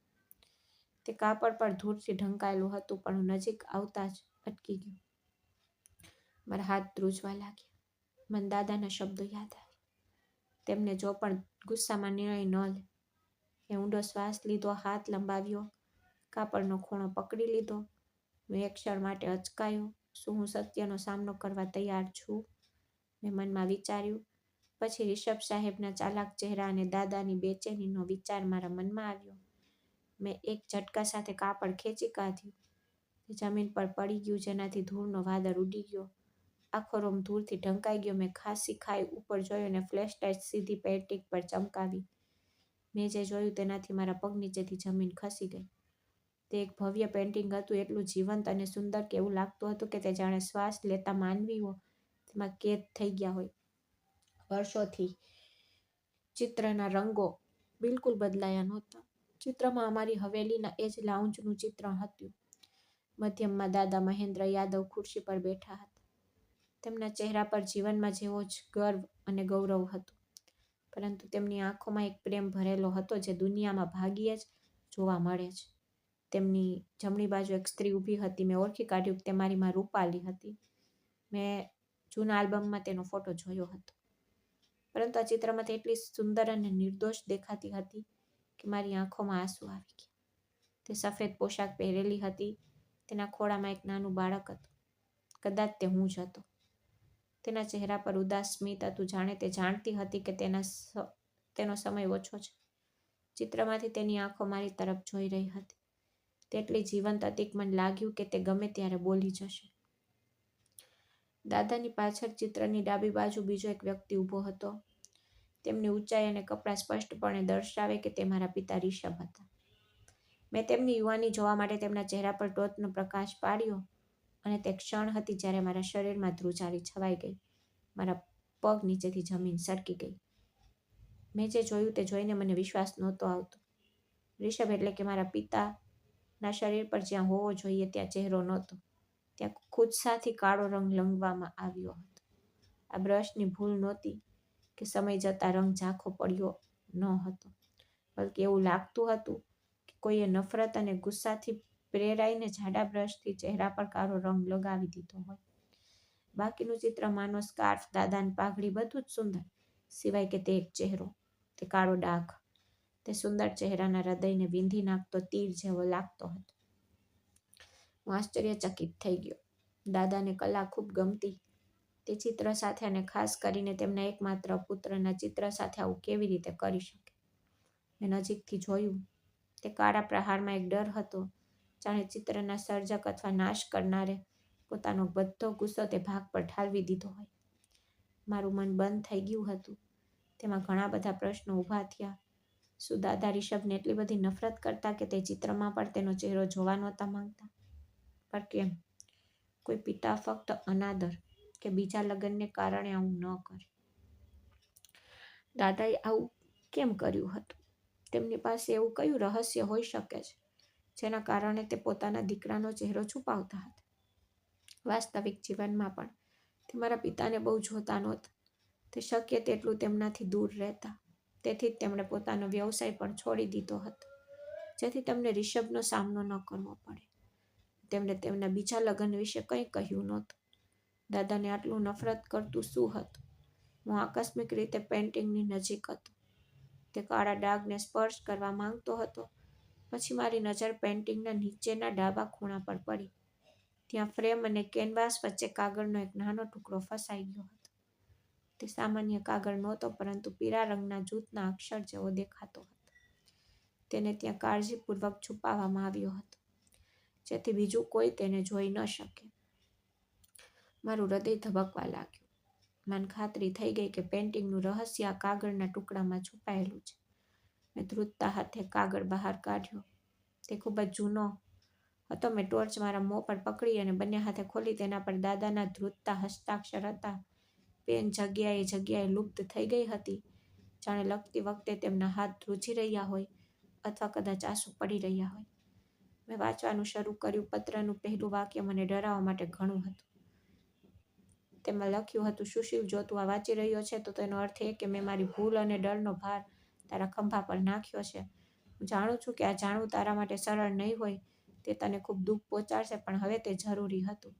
Speaker 1: તે કાપડ પર ધૂળથી ઢંકાયેલું હતું, પણ હું નજીક આવતા જ અટકી ગયો. મારા હાથ ધ્રુજવા લાગ્યા. મને દાદાના શબ્દો યાદ આવ્યા. તેમને જો પણ ગુસ્સામાં નિર્ણય ન લે. મેં ઊંડો શ્વાસ લીધો, હાથ લંબાવ્યો, કાપડનો ખૂણો પકડી લીધો. મેં એક ક્ષણ માટે અચકાયો. શું હું સત્યનો સામનો કરવા તૈયાર છું? મેં મનમાં વિચાર્યું. પછી રિષભ સાહેબના ચાલાક ચહેરા અને દાદાની બેચેનીનો વિચાર મારા મનમાં આવ્યો. મેં એક ઝટકા સાથે કાપડ ખેંચી કાઢ્યું. તે જમીન પર પડી ગયું, જેનાથી ધૂળનો વાદળ ઉડી ગયો. આખો રૂમ ધૂળથી ઢંકાઈ ગયો. મેં ખાંસી ખાઈ ઉપર જોયું અને ફ્લેશલાઇટ સીધી પેન્ટિંગ પર ચમકાવી. મેં જે જોયું તેનાથી મારા પગ નીચેથી જમીન ખસી ગઈ. તે એક ભવ્ય પેન્ટિંગ હતું, એટલું જીવંત અને સુંદર કે એવું લાગતું હતું કે તે જાણે શ્વાસ લેતા માનવીઓ તેમાં કેદ થઈ ગયા હોય. વર્ષોથી ચિત્રના રંગો બિલકુલ બદલાયા નહોતા. ચિત્રમાં અમારી હવેલીના એ જ લાઉન્જનું ચિત્ર હતું. મધ્યમાં દાદા મહેન્દ્ર યાદવ ખુરશી પર બેઠા હતા. તેમના ચહેરા પર જીવનમાં જેવો જ ગર્વ અને ગૌરવ હતું, પરંતુ તેમની આંખોમાં એક પ્રેમ ભરેલો હતો જે દુનિયામાં ભાગ્યે જ જોવા મળે છે. તેમની જમણી બાજુ એક સ્ત્રી ઊભી હતી. મેં ઓળખી કાઢ્યું કે તે મારી માં રૂપાલી હતી. મેં જૂના આલ્બમમાં તેનો ફોટો જોયો હતો. પરંતુ આ ચિત્રમાં તે એટલી સુંદર અને નિર્દોષ દેખાતી હતી કે મારી આંખોમાં આંસુ આવી ગયા. તે સફેદ પોશાક પહેરેલી હતી. તેના ખોળામાં એક નાનું બાળક હતું. કદાચ તે હું જ હતો. તેના ચહેરા પર ઉદાસ સ્મિત હતું, જાણે તે જાણતી હતી કે તેનો સમય ઓછો છે. ચિત્રમાંથી તેની આંખો મારી તરફ જોઈ રહી હતી. તેટલી જીવંત હતી કે મને લાગ્યું કે તે ગમે ત્યારે બોલી જશે. દાદાની પાછળ ચિત્રની ડાબી બાજુ બીજો એક વ્યક્તિ ઊભો હતો. તેમની ઊંચાઈ અને કપડાં સ્પષ્ટપણે દર્શાવે કે તે મારા પિતા રિષભ હતા. મેં તેમની યુવાની જોવા માટે તેમના ચહેરા પર ટોચનો પ્રકાશ પાડ્યો અને તે ક્ષણ હતી જ્યારે મારા શરીરમાં ધ્રુજારી છવાઈ ગઈ. મારા પગ નીચેથી જમીન સરકી ગઈ. મેં જે જોયું તે જોઈને મને વિશ્વાસ નહોતો આવતો. રિષભ એટલે કે મારા પિતાના શરીર પર જ્યાં હોવો જોઈએ ત્યાં ચહેરો નહોતો. ત્યાં ખુદસાથી કાળો રંગ લંગવામાં આવ્યો હતો. આ બ્રશની ભૂલ નહોતી કે સમય જતાં રંગ ઝાંખો પડ્યો ન હતો, બલ્કે એવું લાગતું હતું કે કોઈએ નફરત અને ગુસ્સાથી પ્રેરાઈને જાડા બ્રશથી ચહેરા પર કાળો રંગ લગાવી દીધો હોય. બાકીનું ચિત્ર, માનો સ્કાર્ફ, દાદાની પાઘડી, બધું જ સુંદર, સિવાય કે તે એક ચહેરો, તે કાળો ડાઘ. તે સુંદર ચહેરાના હૃદયને વીંધી નાખતો તીર જેવો લાગતો હતો. હું આશ્ચર્યચકિત થઈ ગયો. દાદાને કલા ખૂબ ગમતી. તે ચિત્ર સાથે અને ખાસ કરીને તેમના એકમાત્ર પુત્રના ચિત્ર સાથે આવું કેવી રીતે કરી શકે? મેં નજીકથી જોયું. તે કાળા પ્રહારમાં એક ડર હતો, જાણે ચિત્રના સર્જક અથવા નાશ કરનારે પોતાનો બધો ગુસ્સો તે ભાગ પર ઠાલવી દીધો હોય. મારું મન બંધ થઈ ગયું હતું. તેમાં ઘણા બધા પ્રશ્નો ઊભા થયા. શું દાદા રિષભને એટલી બધી નફરત કરતા કે તે ચિત્રમાં પણ તેનો ચહેરો જોવા નહોતા માંગતા? પર કેમ? કોઈ પિતા ફક્ત અનાદર કે બીજા લગ્નને કારણે આવું ન કરે. દાદાએ આવું કેમ કર્યું હતું? તેમની પાસે એવું કયું રહસ્ય હોઈ શકે છે જેના કારણે તે પોતાના દીકરાનો ચહેરો છુપાવતા હતા? વાસ્તવિક જીવનમાં પણ તે મારા પિતાને બહુ જોતા નહોતા. તે શક્ય તેટલું તેમનાથી દૂર રહેતા. તેથી જ તેમણે પોતાનો વ્યવસાય પણ છોડી દીધો હતો, જેથી તેમને રિષભનો સામનો ન કરવો પડે. તેમણે તેમના બીજા લગ્ન વિશે કંઈ કહ્યું નહોતું. દાદાને આટલું નફરત કરતું શું હતું? હું આકસ્મિક રીતે પેઇન્ટિંગની નજીક હતો. તે કાળા ડાઘને સ્પર્શ કરવા માંગતો હતો. પછી મારી નજર પેઇન્ટિંગના નીચેના ડાબા ખૂણા પર પડી. ત્યાં ફ્રેમ અને કેનવાસ વચ્ચે કાગળનો એક નાનો ટુકડો ફસાઈ ગયો હતો. તે સામાન્ય કાગળ નહોતો, પરંતુ પીળા રંગના જૂથના અક્ષર જેવો દેખાતો હતો. તેને ત્યાં કાળજીપૂર્વક છુપાવવામાં આવ્યો હતો, જેથી બીજું કોઈ તેને જોઈ ન શકે. મારું હૃદય ધબકવા લાગ્યું. મને ખાતરી થઈ ગઈ કે પેઇન્ટિંગનું રહસ્ય આ કાગળના ટુકડામાં છુપાયેલું છે. મેં ધ્રુજતા હાથે કાગળ બહાર કાઢ્યો. તે ખૂબ જ જૂનો હતો. મેં ટોર્ચ મારા મોં પર પકડી અને બંને હાથે ખોલી. તેના પર દાદાના ધ્રુજતા હસ્તાક્ષર હતા. પેન જગ્યાએ લુપ્ત થઈ ગઈ હતી, જાણે લખતી વખતે તેમના હાથ ધ્રુજી રહ્યા હોય અથવા કદાચ આંસુ પડી રહ્યા હોય. મેં વાંચવાનું શરૂ કર્યું. પત્રનું પહેલું વાક્ય મને ડરાવવા માટે ઘણું હતું. તેમાં લખ્યું હતું, સુશીલ, જો તું આ વાંચી રહ્યો છે તો તેનો અર્થ એ કે મેં મારી ભૂલ અને ડરનો ભાર તારા ખંભા પર નાખ્યો છે. હું જાણું છું કે આ જાણવું તારા માટે સરળ નહીં હોય. તે તને ખૂબ દુઃખ પહોંચાડશે, પણ હવે તે જરૂરી હતું.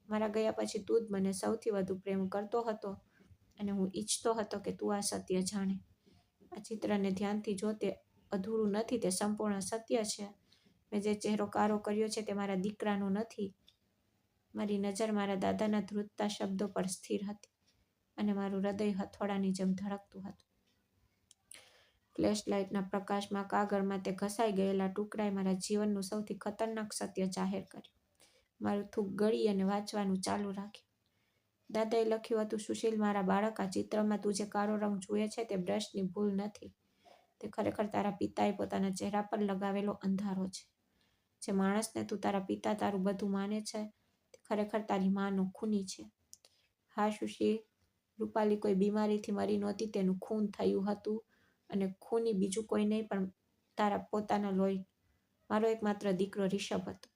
Speaker 1: મારા ગયા પછી તું જ મને સૌથી વધુ પ્રેમ કરતો હતો અને હું ઈચ્છતો હતો કે તું આ સત્ય જાણે. આ ચિત્રને ધ્યાનથી જો. તે અધૂરું નથી, તે સંપૂર્ણ સત્ય છે. મેં જે ચહેરો કાળો કર્યો છે તે મારા દીકરાનો નથી. મારી નજર મારા દાદાના ધ્રુજતા શબ્દો પર સ્થિર હતી અને મારું હૃદય હથોડાની જેમ ધડકતું હતું. ફ્લેશલાઇટના પ્રકાશમાં કાગળમાં તે ઘસાઈ ગયેલા ટુકડાએ મારા જીવનનું સૌથી ખતરનાક સત્ય જાહેર કર્યું. મારું થૂંક ગળી અને વાંચવાનું ચાલુ રાખ્યું. દાદાએ લખ્યું હતું, સુશીલ, મારા બાળક, આ ચિત્રમાં તું જે કાળો રંગ જુએ છે તે બ્રશની ભૂલ નથી. તે ખરેખર તારા પિતાએ પોતાના ચહેરા પર લગાવેલો અંધારો છે. જે માણસને તું તારા પિતા તારું બધું માને છે, તે ખરેખર તારી માંનો ખૂની છે. હા સુશીલ, રૂપાલી કોઈ બીમારીથી મરી નહોતી. તેનું ખૂન થયું હતું અને ખૂની બીજું કોઈ નહીં પણ તારા પોતાના લોહી મારો એકમાત્ર દીકરો રિષભ હતો.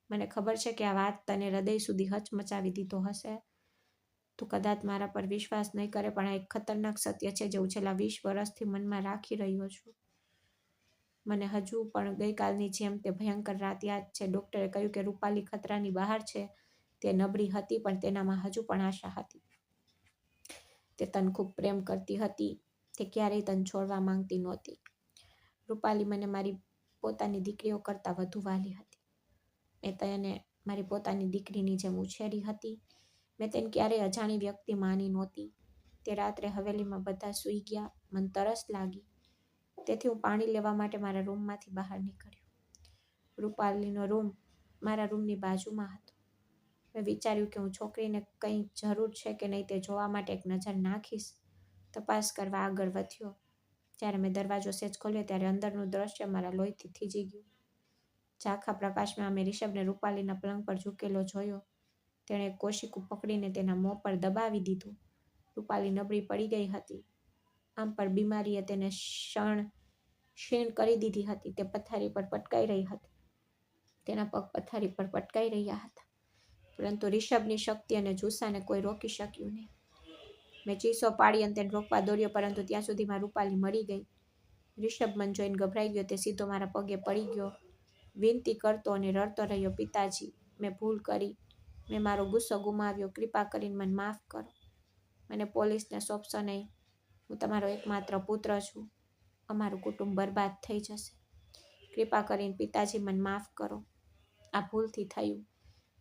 Speaker 1: મને ખબર છે કે આ વાત તને હૃદય સુધી હચમચાવી દીધો હશે. તું કદાચ મારા પર વિશ્વાસ નહીં કરે, પણ આ એક ખતરનાક સત્ય છે જે હું છેલ્લા 20 વર્ષથી મનમાં રાખી રહ્યો છું. મને હજુ પણ ગઈકાલની જેમ તે ભયંકર રાત યાદ છે. ડોક્ટરે કહ્યું કે રૂપાલી ખતરાની બહાર છે. તે નબળી હતી, પણ તેનામાં હજુ પણ આશા હતી. તે તને ખૂબ પ્રેમ કરતી હતી, તે ક્યારેય તને છોડવા માંગતી નહોતી. રૂપાલી મને મારી પોતાની દીકરીઓ કરતાં વધુ વહાલી હતી. મેં તેને મારી પોતાની દીકરીની જેમ ઉછેરી હતી. મેં તેને ક્યારેય અજાણી વ્યક્તિ માની નહોતી. તે રાત્રે હવેલીમાં બધા સૂઈ ગયા. મને તરસ લાગી, તેથી હું પાણી લેવા માટે મારા રૂમમાંથી બહાર નીકળ્યો. રૂપાલીનો રૂમ મારા રૂમની બાજુમાં હતો. મેં વિચાર્યું કે હું છોકરીને કંઈ જરૂર છે કે નહીં તે જોવા માટે એક નજર નાખીશ. તપાસ કરવા આગળ વધ્યો. જ્યારે મેં દરવાજો સેજ ખોલ્યો ત્યારે અંદરનું દ્રશ્ય મારા લોહીથી થીજી ગયું. ઝાંખા પ્રકાશમાં અમે રિષભને રૂપાલીના પલંગ પર ઝૂકેલો જોયો. તેણે એક કોશિકું પકડીને તેના મોં પર દબાવી દીધું. રૂપાલી નબળી પડી ગઈ હતી. આમ પર બીમારીએ તેને ક્ષીણ કરી દીધી હતી. તે પથારી પર પટકાઈ રહી હતી. તેના પગ પથારી પર પટકાઈ રહ્યા હતા, પરંતુ રિષભની શક્તિ અને જુસ્સાને કોઈ રોકી શક્યું નહીં. મેં ચીસો પાડી અને તેને રોકવા દોડ્યો, પરંતુ ત્યાં સુધીમાં રૂપાલી મરી ગઈ. રિષભ મને જોઈને ગભરાઈ ગયો. તે સીધો મારા પગે પડી ગયો, વિનંતી કરતો અને રડતો રહ્યો, પિતાજી, મેં ભૂલ કરી. મેં મારો ગુસ્સો ગુમાવ્યો. કૃપા કરીને મને માફ કરો. મને પોલીસને સોંપશો નહીં. હું તમારો એકમાત્ર પુત્ર છું. અમારું કુટુંબ બરબાદ થઈ જશે. કૃપા કરીને પિતાજી, મને માફ કરો. આ ભૂલથી થયું.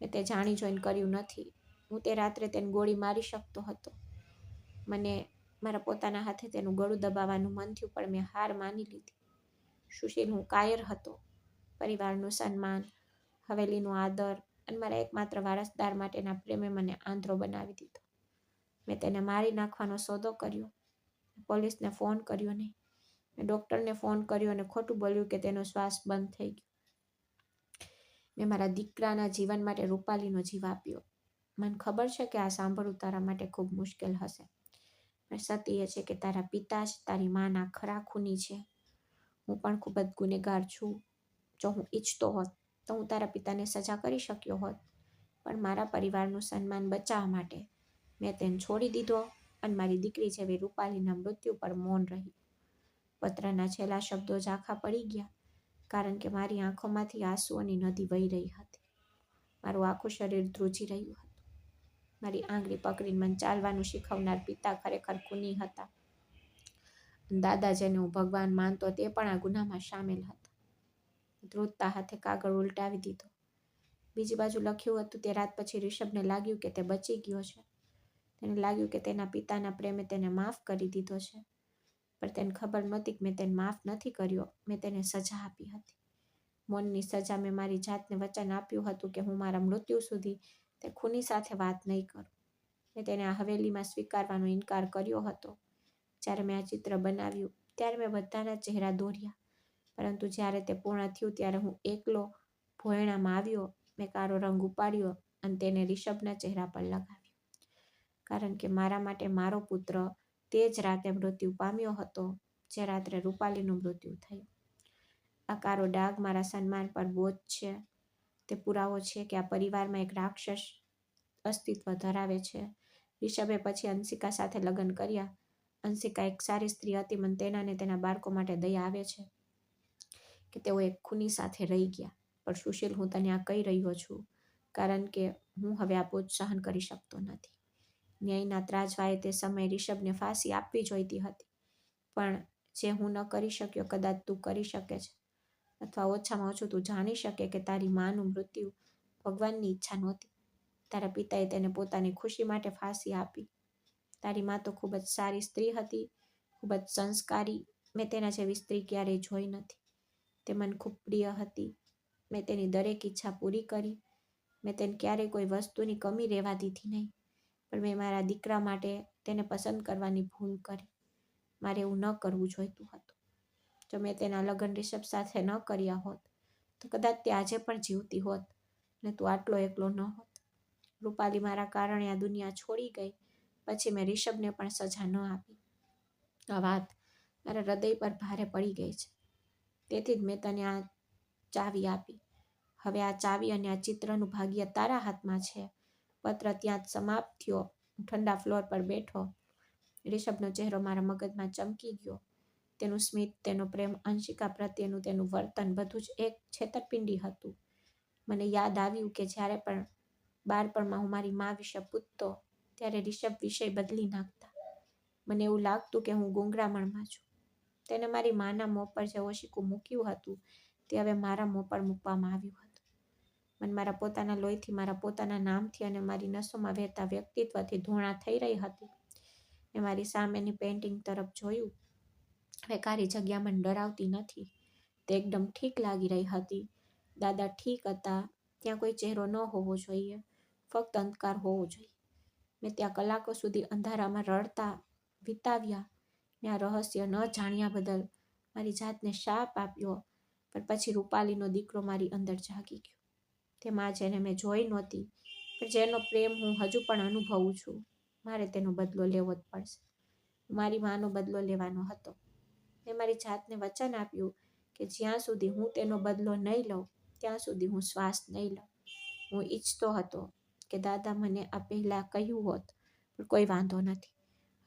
Speaker 1: મેં તે જાણી જોઈને કર્યું નથી. હું તે રાત્રે તેને ગોળી મારી શકતો હતો. મને મારા પોતાના હાથે તેનું ગળું દબાવવાનું મન થયું, પણ મેં હાર માની લીધી. સુશીલ, હું કાયર હતો. પરિવારનું સન્માન, હવેલીનું આદર અને મારા એકમાત્ર વારસદાર માટેના પ્રેમે મને આંધળો બનાવી દીધો. મેં તેને મારી નાખવાનો સોદો કર્યો. પોલીસને ફોન કર્યો નહીં. મેં ડૉક્ટરને ફોન કર્યો અને ખોટું બોલ્યું કે તેનો શ્વાસ બંધ થઈ ગયો. મેં મારા દીકરાના જીવન માટે રૂપાલીનો જીવ આપ્યો. મને ખબર છે કે આ સાંભળવું તારા માટે ખૂબ મુશ્કેલ હશે. પણ સત્ય એ છે કે તારા પિતા જ તારી માના ખરા ખૂની છે. હું પણ ખૂબ જ ગુનેગાર છું. જો હું ઈચ્છતો હોત તો હું તારા પિતાને સજા કરી શક્યો હોત, પણ મારા પરિવારનું સન્માન બચાવવા માટે મેં તેને છોડી દીધો અને મારી દીકરી જેવી રૂપાલીના મૃત્યુ પર મૌન રહ્યું. પત્રના છેલ્લા શબ્દો ઝાંખા પડી ગયા, કારણ કે મારી આંખોમાંથી આંસુઓની નદી વહી રહી હતી. મારું આખું શરીર ધ્રુજી રહ્યું હતું. મારી આંગળી પકડીને મને ચાલવાનું શીખવનાર પિતા ખરેખર ખૂની હતા. દાદા, જેને હું ભગવાન માનતો, તે પણ આ ગુનામાં સામેલ હતા. ધ્રુજતા હાથે કાગળ ઉલટાવી દીધો. બીજી બાજુ લખ્યું હતું, તે રાત પછી રિષભને લાગ્યું કે તે બચી ગયો છે. તેને લાગ્યું કે તેના પિતાના પ્રેમે તેને માફ કરી દીધો છે, પણ તેને ખબર નહોતી કે મેં તેને માફ નથી કર્યો. મેં તેને સજા આપી હતી. મૌનની સજા. મેં મારી જાતને વચન આપ્યું હતું કે હું મારા મૃત્યુ સુધી તે ખૂની સાથે વાત નહીં કરું. મેં તેને આ હવેલીમાં સ્વીકારવાનો ઇનકાર કર્યો હતો. જ્યારે મેં આ ચિત્ર બનાવ્યું ત્યારે મેં બધાના ચહેરા દોર્યા, પરંતુ જ્યારે તે પૂર્ણ થયું ત્યારે હું એકલો ભોયણામાં આવ્યો. મેં કાળો રંગ ઉપાડ્યો અને તેને રિષભના ચહેરા પર લગાવ્યો, કારણ કે મારા માટે મારો પુત્ર તે જ રાતે મૃત્યુ પામ્યો હતો જે રાત્રે રૂપાલીનું મૃત્યુ થયું. આ કાળો ડાઘ મારા સન્માન પર બોજ છે. તે પુરાવો છે કે આ પરિવારમાં એક રાક્ષસ અસ્તિત્વ ધરાવે છે. રિષભે પછી અંશિકા સાથે લગ્ન કર્યા. અંશિકા એક સારી સ્ત્રી હતી. મને તેના અને તેના બાળકો માટે દયા આવે છે કે તેઓ એક ખૂની સાથે રહી ગયા. પણ સુશીલ, હું તને આ કહી રહ્યો છું કારણ કે હું હવે આ બોજ સહન કરી શકતો નથી. ન્યાયના ત્રાજવાએ તે સમયે રિષભને ફાંસી આપવી જોઈતી હતી, પણ જે હું ન કરી શક્યો, કદાચ તું કરી શકે છે, અથવા ઓછામાં ઓછું તું જાણી શકે કે તારી માનું મૃત્યુ ભગવાનની ઈચ્છા નહોતી. તારા પિતાએ તેને પોતાની ખુશી માટે ફાંસી આપી. તારી મા તો ખૂબ જ સારી સ્ત્રી હતી, ખૂબ જ સંસ્કારી. મેં તેના જેવી સ્ત્રી ક્યારેય જોઈ નથી. તે મને ખૂબ પ્રિય હતી. મેં તેની દરેક ઈચ્છા પૂરી કરી. મેં તેને ક્યારેય કોઈ વસ્તુની કમી રહેવા દીધી નહીં, પણ મેં મારા દીકરા માટે તેને પસંદ કરવાની ભૂલ કરી. મારે એવું ન કરવું જોઈતું હતું. જો મેં તેના લગ્ન રિષભ સાથે ન કર્યા હોત તો કદાચ તે આજે પણ જીવતી હોત અને તું આટલો એકલો ન હોત. રૂપાલી મારા કારણે આ દુનિયા છોડી ગઈ. પછી મેં રિષભને પણ સજા ન આપી. આ વાત મારા હૃદય પર ભારે પડી ગઈ છે. તેથી જ મેં તને આ ચાવી આપી. હવે આ ચાવી અને આ ચિત્રનું ભાગ્ય તારા હાથમાં છે. પત્ર ત્યાં જ સમાપ્ત થયો. હું ઠંડા ફ્લોર પર બેઠો. રિષભનો ચહેરો મારા મગજમાં ચમકી ગયો. તેનું સ્મિત, તેનો પ્રેમ, અંશિકા પ્રત્યેનું તેનું વર્તન, બધું જ એક છેતરપિંડી હતું. મને યાદ આવ્યું કે જ્યારે પણ બાળપણમાં હું મારી મા વિશે પૂછતો ત્યારે રિષભ વિષય બદલી નાખતા. મને એવું લાગતું કે હું ગૂંગળામણમાં છું. તેને મારી માના મોં પર જે ઓશીકું મૂક્યું હતું તે હવે મારા મોં પર મૂકવામાં આવ્યું હતું. મને મારા પોતાના લોહીથી, મારા પોતાના નામથી અને મારી નસોમાં વહેતા વ્યક્તિત્વથી ધૂણા થઈ રહી હતી. મેં મારી સામેની પેઇન્ટિંગ તરફ જોયું. હવે કારી જગ્યા મને ડરાવતી નથી. તે એકદમ ઠીક લાગી રહી હતી. દાદા ઠીક હતા. ત્યાં કોઈ ચહેરો ન હોવો જોઈએ, ફક્ત અંધકાર હોવો જોઈએ. મેં ત્યાં કલાકો સુધી અંધારામાં રડતા વિતાવ્યા. મેં આ રહસ્ય ન જાણ્યા બદલ મારી જાતને શાપ આપ્યો. પણ પછી રૂપાલીનો દીકરો મારી અંદર જાગી ગયો. તે માં જેને મેં જોઈ નહોતી, પણ જેનો પ્રેમ હું હજુ પણ અનુભવું છું. મારે તેનો બદલો લેવો જ પડશે. મારી માનો બદલો લેવાનો હતો. મેં મારી જાતને વચન આપ્યું કે જ્યાં સુધી હું તેનો બદલો નહીં લઉં ત્યાં સુધી હું શ્વાસ નહીં લઉં. હું ઈચ્છતો હતો કે દાદા મને આ પહેલાં કહ્યું હોત, પણ કોઈ વાંધો નથી.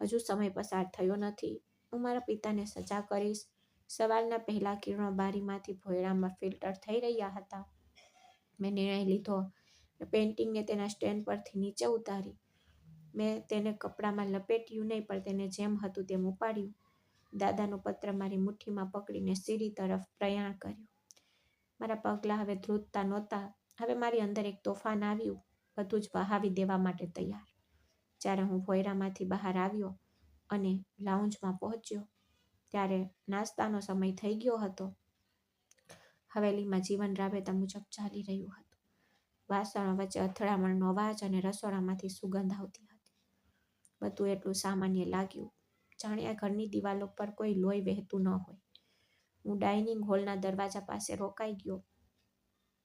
Speaker 1: હજુ સમય પસાર થયો નથી. હું મારા પિતાને સજા કરીશ. સવારના પહેલા કિરણો બારીમાંથી ભોયરામાં ફિલ્ટર થઈ રહ્યા હતા. મેં નિર્ણય લીધો. મેં પેઇન્ટિંગને તેના સ્ટેન્ડ પરથી નીચે ઉતારી. મેં તેને કપડામાં લપેટ્યું નહીં, પણ તેને જેમ હતું તેમ ઉપાડ્યું. દાદાનો પત્ર મારી મુઠ્ઠીમાં પકડીને સીડી તરફ પ્રયાણ કર્યું. મારા પગલાં હવે ધ્રુજતા નહોતા. હવે મારી અંદર એક તોફાન આવ્યું, બધું જ વહાવી દેવા માટે તૈયાર. જ્યારે હું ભોયરામાંથી બહાર આવ્યો અને લાઉન્જમાં પહોંચ્યો, ત્યારે નાસ્તાનો સમય થઈ ગયો હતો. હવેલીમાં જીવન રાબેતા મુજબ ચાલી રહ્યું હતું. વાસણો વચ્ચે અથડામણનો અવાજ અને રસોડામાંથી સુગંધ આવતી હતી. બધું એટલું સામાન્ય લાગ્યું, જાણે આ ઘરની દિવાલો પર કોઈ લોહી વહેતું ન હોય. હું ડાઇનિંગ હોલના દરવાજા પાસે રોકાઈ ગયો.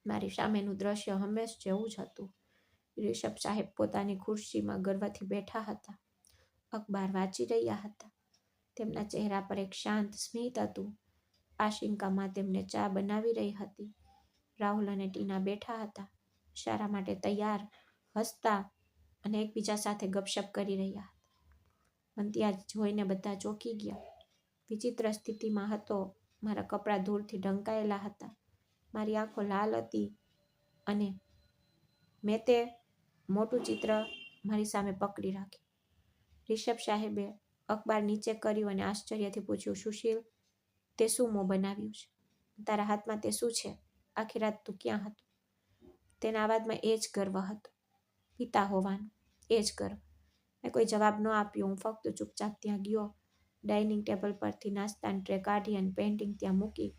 Speaker 1: મારી સામેનું દ્રશ્ય હંમેશ જેવું જ હતું. રિષભ સાહેબ પોતાની ખુરશીમાં ગર્વથી બેઠા હતા. અખબાર વાંચી રહ્યા હતા. તેમના ચહેરા પર એક શાંત સ્મિત હતું. આશિંકામાં તેમને ચા બનાવી રહી હતી. રાહુલ અને ટીના બેઠા હતા, શાળા માટે તૈયાર, હસતા અને એકબીજા સાથે ગપશપ કરી રહ્યા હતા. મને ત્યાં જોઈને બધા ચોંકી ગયા. વિચિત્ર સ્થિતિમાં હતો. મારા કપડાં ધૂળથી ઢંકાયેલા હતા. મારી આંખો લાલ હતી અને મેં તે મોટું ચિત્ર મારી સામે પકડી રાખ્યું. રિષભ સાહેબે અખબાર નીચે કર્યું અને આશ્ચર્યથી પૂછ્યું, સુશીલ, તે શું મોં બનાવ્યું છે? તારા હાથમાં તે શું છે? આખી રાત તું ક્યાં હતો? તેના અવાજમાં એ જ ગર્વ હતો. પિતા હોવાનો એ જ ગર્વ. મેં કોઈ જવાબ ન આપ્યો. હું ફક્ત ચૂપચાપ ત્યાં ગયો. ડાઇનિંગ ટેબલ પરથી નાસ્તાની ટ્રે કાઢી અને પેઇન્ટિંગ ત્યાં મૂકી.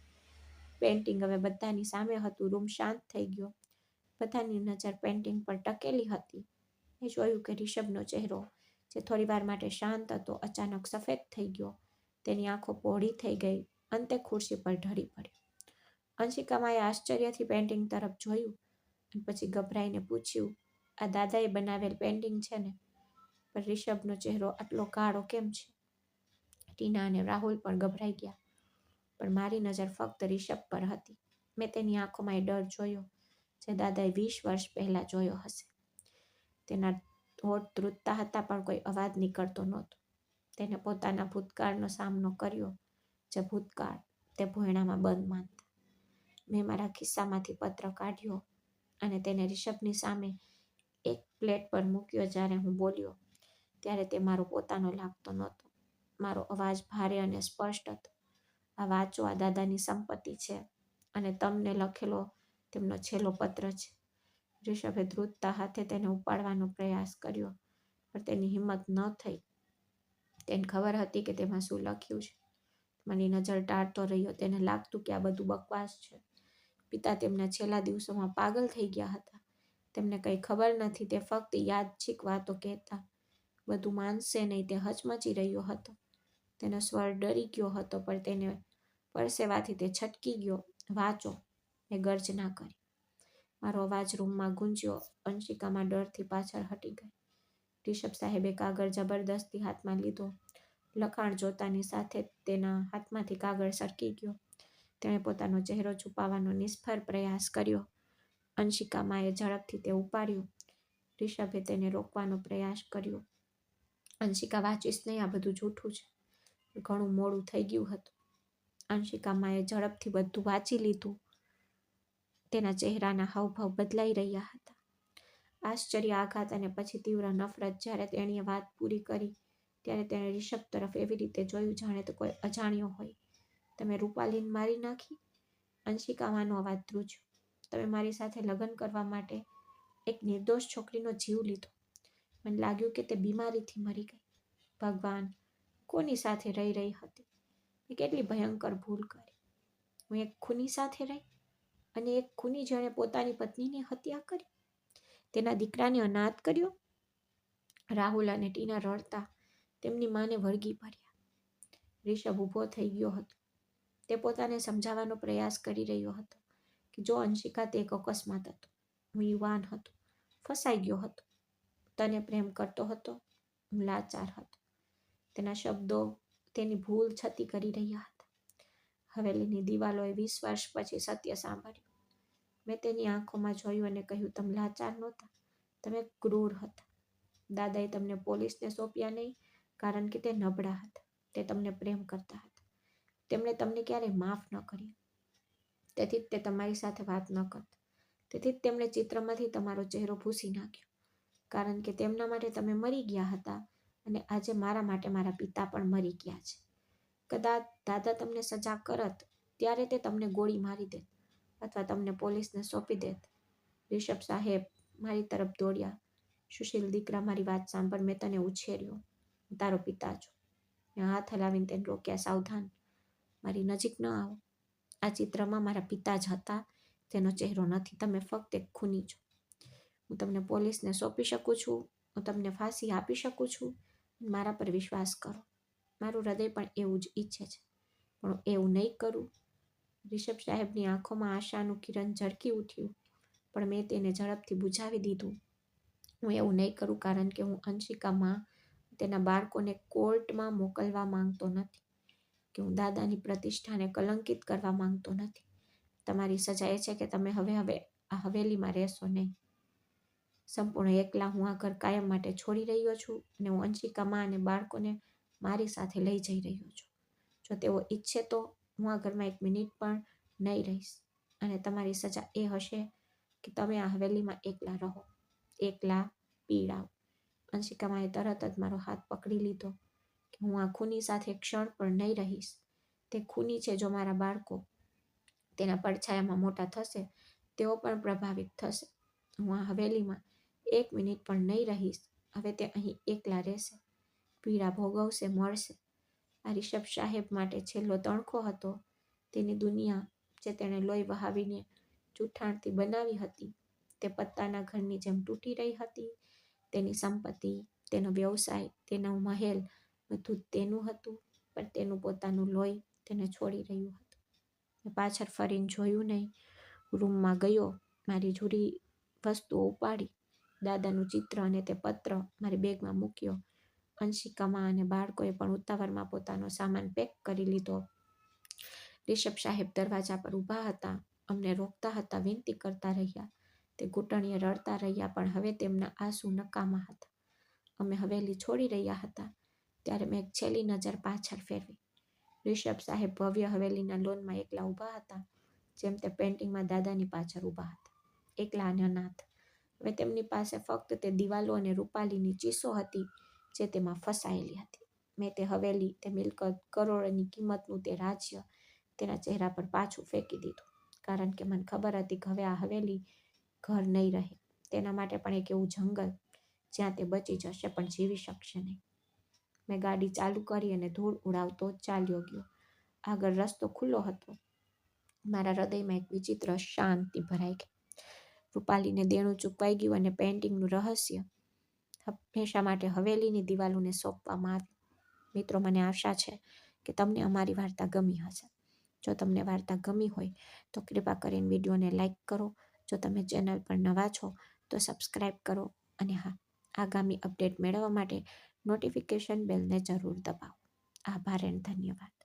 Speaker 1: પેઇન્ટિંગ હવે બધાની સામે હતું. રૂમ શાંત થઈ ગયો. બધાની નજર પેઇન્ટિંગ પર ટકેલી હતી. મેં જોયું કે રિષભનો ચહેરો, જે થોડીવાર માટે શાંત હતો, અચાનક સફેદ થઈ ગયો. તેની આંખો પહોળી થઈ ગઈ. અંતે ખુરશી પર ઢળી પડ્યો. અંશિકામાએ આશ્ચર્યથી પેઇન્ટિંગ તરફ જોયું અને પછી ગભરાઈને પૂછ્યું, આ દાદાએ બનાવેલ પેઇન્ટિંગ છે ને? પણ રિષભનો ચહેરો આટલો કાળો કેમ છે? ટીના અને રાહુલ પણ ગભરાઈ ગયા. પણ મારી નજર ફક્ત રિષભ પર હતી. મેં તેની આંખોમાં એ ડર જોયો જે દાદાએ 20 વર્ષ પહેલાં જોયો હશે. તેના હોઠ ધ્રુજતા હતા, પણ કોઈ અવાજ નીકળતો નહોતો. તેને પોતાના ભૂતકાળનો સામનો કર્યો, જે ભૂતકાળ તે ભોયણામાં બંધ માનતા. મેં મારા ખિસ્સામાંથી પત્ર કાઢ્યો અને તેને રિષભની સામે એક પ્લેટ પર મૂક્યો. જ્યારે હું બોલ્યો ત્યારે તે મારો પોતાનો લાગતો નહોતો. મારો અવાજ ભારે અને સ્પષ્ટ હતો. આ વાંચો, આ દાદાની સંપત્તિ છે અને તમને લખેલો તેમનો છેલ્લો પત્ર છે. રિષભે ધ્રુજતા હાથે તેને ઉપાડવાનો પ્રયાસ કર્યો, પણ તેની હિંમત ન થઈ. તેને ખબર હતી કે તેમાં શું લખ્યું છે. મારી નજર ટાળતો રહ્યો. તેને લાગતું કે આ બધું બકવાસ છે. પિતા તેમના છેલ્લા દિવસોમાં પાગલ થઈ ગયા હતા. તેમને કંઈ ખબર નથી. તે ફક્ત યાદચ્છિક વાતો કહેતા. બધું માનશે નહીં. તે હચમચી રહ્યો હતો. તેનો સ્વર ડરી ગયો હતો, પણ તેને પરસેવાથી તે છટકી ગયો. વાંચો, મેં ગર્જના કરી. મારો અવાજ રૂમમાં ગુંજ્યો. અંશિકામાં ડરથી પાછળ હટી ગઈ. રિષભ સાહેબે કાગળ જબરદસ્તી હાથમાં લીધો. લખાણ જોતાની સાથે તેના હાથમાંથી કાગળ સરકી ગયો. તેણે પોતાનો ચહેરો છુપાવવાનો નિષ્ફળ પ્રયાસ કર્યો. અંશિકામાએ ઝડપથી તે ઉપાડ્યું. રિષભે તેને રોકવાનો પ્રયાસ કર્યો. અંશિકા, વાંચીશ નહીં, આ બધું જૂઠું છે. ઘણું મોડું થઈ ગયું હતું. અંશિકામાએ ઝડપથી બધું વાંચી લીધું. તેના ચહેરાના હાવભાવ બદલાઈ રહ્યા હતા. આશ્ચર્ય, આઘાત અને પછી તીવ્ર નફરત. જ્યારે તેણીએ વાત પૂરી કરી ત્યારે તેણે રિષભ તરફ એવી રીતે જોયું જાણે તો કોઈ અજાણ્યો હોય. તમે રૂપાલીને મારી નાખી? અંશિકામાંનો અવાજ ધ્રુજ્યો. તમે મારી સાથે લગ્ન કરવા માટે એક નિર્દોષ છોકરીનો જીવ લીધો. મને લાગ્યું કે તે બીમારીથી મરી ગઈ. ભગવાન, કોની સાથે રહી હતી? મેં કેટલી ભયંકર ભૂલ કરી. હું એક ખૂની સાથે રહી, અને એક ખૂની જેણે પોતાની પત્નીની હત્યા કરી, તેના દીકરાને અનાથ કર્યો. રાહુલ અને ટીના રડતા તેમની માને વળગી પડ્યા. રિષભ ઊભો થઈ ગયો હતો. તે પોતાને સમજાવવાનો પ્રયાસ કરી રહ્યો હતો કે જો અંશિકા, તે એક અકસ્માત હતો. હું યુવાન હતો, ફસાઈ ગયો હતો, તને પ્રેમ કરતો હતો, હું લાચાર હતો. તેના શબ્દો તેની ભૂલ છતી કરી રહ્યા હતા. હવેલીની દિવાલોએ 20 વર્ષ પછી સત્ય સાંભળ્યું. મેં તેની આંખોમાં જોયું અને કહ્યું, તમે લાચાર નહોતા, તમે ક્રૂર હતા. દાદાએ તમને પોલીસને સોંપ્યા નહીં, કારણ કે તે નબળા હતા. તે તમને પ્રેમ કરતા હતા. તેમણે તમને ક્યારેય માફ ન કર્યું. તેથી જ તે તમારી સાથે વાત ન કરતા. તેથી જ તેમણે ચિત્રમાંથી તમારો ચહેરો ભૂંસી નાખ્યો, કારણ કે તેમના માટે તમે મરી ગયા હતા, અને આજે મારા માટે મારા પિતા પણ મરી ગયા છે. કદાચ દાદા તમને સજા કરત ત્યારે તે તમને ગોળી મારી દેત, અથવા તમને પોલીસને સોંપી દેત. રિષભ સાહેબ મારી તરફ દોડ્યા. સુશીલ દીકરા, મારી વાત સાંભળ. મેં તને ઉછેર્યો. હું તારો પિતા છું. મેં હાથ હલાવીને તેને રોક્યા. સાવધાન, મારી નજીક ન આવો. આ ચિત્રમાં મારા પિતા જ હતા, તેનો ચહેરો નથી. તમે ફક્ત એક ખૂની છો. હું તમને પોલીસને સોંપી શકું છું, હું તમને ફાંસી આપી શકું છું. મારા પર વિશ્વાસ કરો. મારું હૃદય પણ એવું જ ઈચ્છે છે, પણ હું એવું નહીં કરું. રિષભ સાહેબની આંખોમાં આશાનું કિરણ ઝળકી ઉઠ્યું, પણ મેં તેને ઝડપથી બુઝાવી દીધું. હું એવું નહીં કરું, કારણ કે હું અંશિકામાં તેના બાળકોને કોર્ટમાં મોકલવા માંગતો નથી, કે હું દાદાની પ્રતિષ્ઠાને કલંકિત કરવા માંગતો નથી. તમારી સજા એ છે કે તમે હવે આ હવેલીમાં રહેશો નહીં. સંપૂર્ણ એકલા હું આ ઘર કાયમ માટે છોડી રહ્યો છું, અને હું અંશિકામાં અને બાળકોને મારી સાથે લઈ જઈ રહ્યો છું. જો તેઓ ઈચ્છે તો હું આ ઘરમાં 1 મિનિટ પણ નહીં રહીશ. અને તમારી સજા એ હશે કે તમે આ હવેલીમાં એકલા રહો, એકલા પીડાઓ. અંશિકામાએ તરત જ મારો હાથ પકડી લીધો કે હું આ ખૂની સાથે ક્ષણ પણ નહીં રહીશ. તે ખૂની છે. જો મારા બાળકો તેના પડછાયામાં મોટા થશે, તેઓ પણ પ્રભાવિત થશે. હું આ હવેલીમાં 1 મિનિટ પણ નહીં રહીશ. હવે તે અહીં એકલા રહેશે, પીડા ભોગવશે, મળશે. આ રિષભ સાહેબ માટે છેલ્લો તણખો હતો. તેની દુનિયા, જે તેણે લોહી વહાવીને જૂઠાણથી બનાવી હતી, તે પત્તાના ઘરની જેમ તૂટી રહી હતી. તેની સંપત્તિ, તેનો વ્યવસાય, તેનો મહેલ, બધું તેનું હતું, પણ તેનું પોતાનું લોહી તેને છોડી રહ્યું હતું. મેં પાછળ ફરીને જોયું નહીં. રૂમમાં ગયો, મારી જૂની વસ્તુઓ ઉપાડી, દાદાનું ચિત્ર અને તે પત્ર મારી બેગમાં મૂક્યો. અંશિકામાં અને બાળકોએ પણ ઉતાવળમાં પોતાનો સામાન પેક કરી લીધો. રિષભ સાહેબ દરવાજા પર ઊભા હતા, અમને રોકતા હતા, વિનંતી કરતા રહ્યા. તે ઘૂંટણીએ રડતા રહ્યા, પણ હવે તેમના આંસુ નકામા હતા. અમે હવેલી છોડી રહ્યા હતા ત્યારે મેં એક છેલ્લી નજર પાછળ ફેરવી. રિષભ સાહેબ ભવ્ય હવેલીના લોનમાં એકલા ઊભા હતા, જેમ તે પેઇન્ટિંગમાં દાદાની પાછળ ઊભા હતા, એકલા અને અનાથ. હવે તેમની પાસે ફક્ત તે દિવાલો અને રૂપાલીની ચીસો હતી જે તેમાં ફસાયેલી હતી. મેં તે હવેલી, તે મિલકત, કરોડોની કિંમતનું તે રાજ્ય તેના ચહેરા પર પાછું ફેંકી દીધું, કારણ કે મને ખબર હતી કે હવે આ હવેલી ઘર નહીં રહે. તેના માટે પણ એક એવું જંગલ જ્યાં તે બચી જશે, પણ જીવી શકશે નહીં. મેં ગાડી ચાલુ કરી અને ધૂળ ઉડાવતો ચાલ્યો ગયો. આગળ રસ્તો ખુલ્લો હતો. મારા હૃદયમાં એક વિચિત્ર શાંતિ ભરાઈ ગઈ. રૂપાલીને દેણું ચૂકવાઈ ગયું અને પેઇન્ટિંગનું રહસ્ય હંમેશા માટે હવેલીની દિવાલોને સોંપવામાં આવ્યું. મિત્રો, મને આશા છે કે તમને અમારી વાર્તા ગમી હશે. જો તમને વાર્તા ગમી હોય તો કૃપા કરીને વિડીયોને લાઈક કરો. જો તમે ચેનલ પર નવા છો તો સબસ્ક્રાઈબ કરો, અને હા, આગામી અપડેટ મેળવવા માટે નોટિફિકેશન બેલને જરૂર દબાવો. આભાર અને ધન્યવાદ.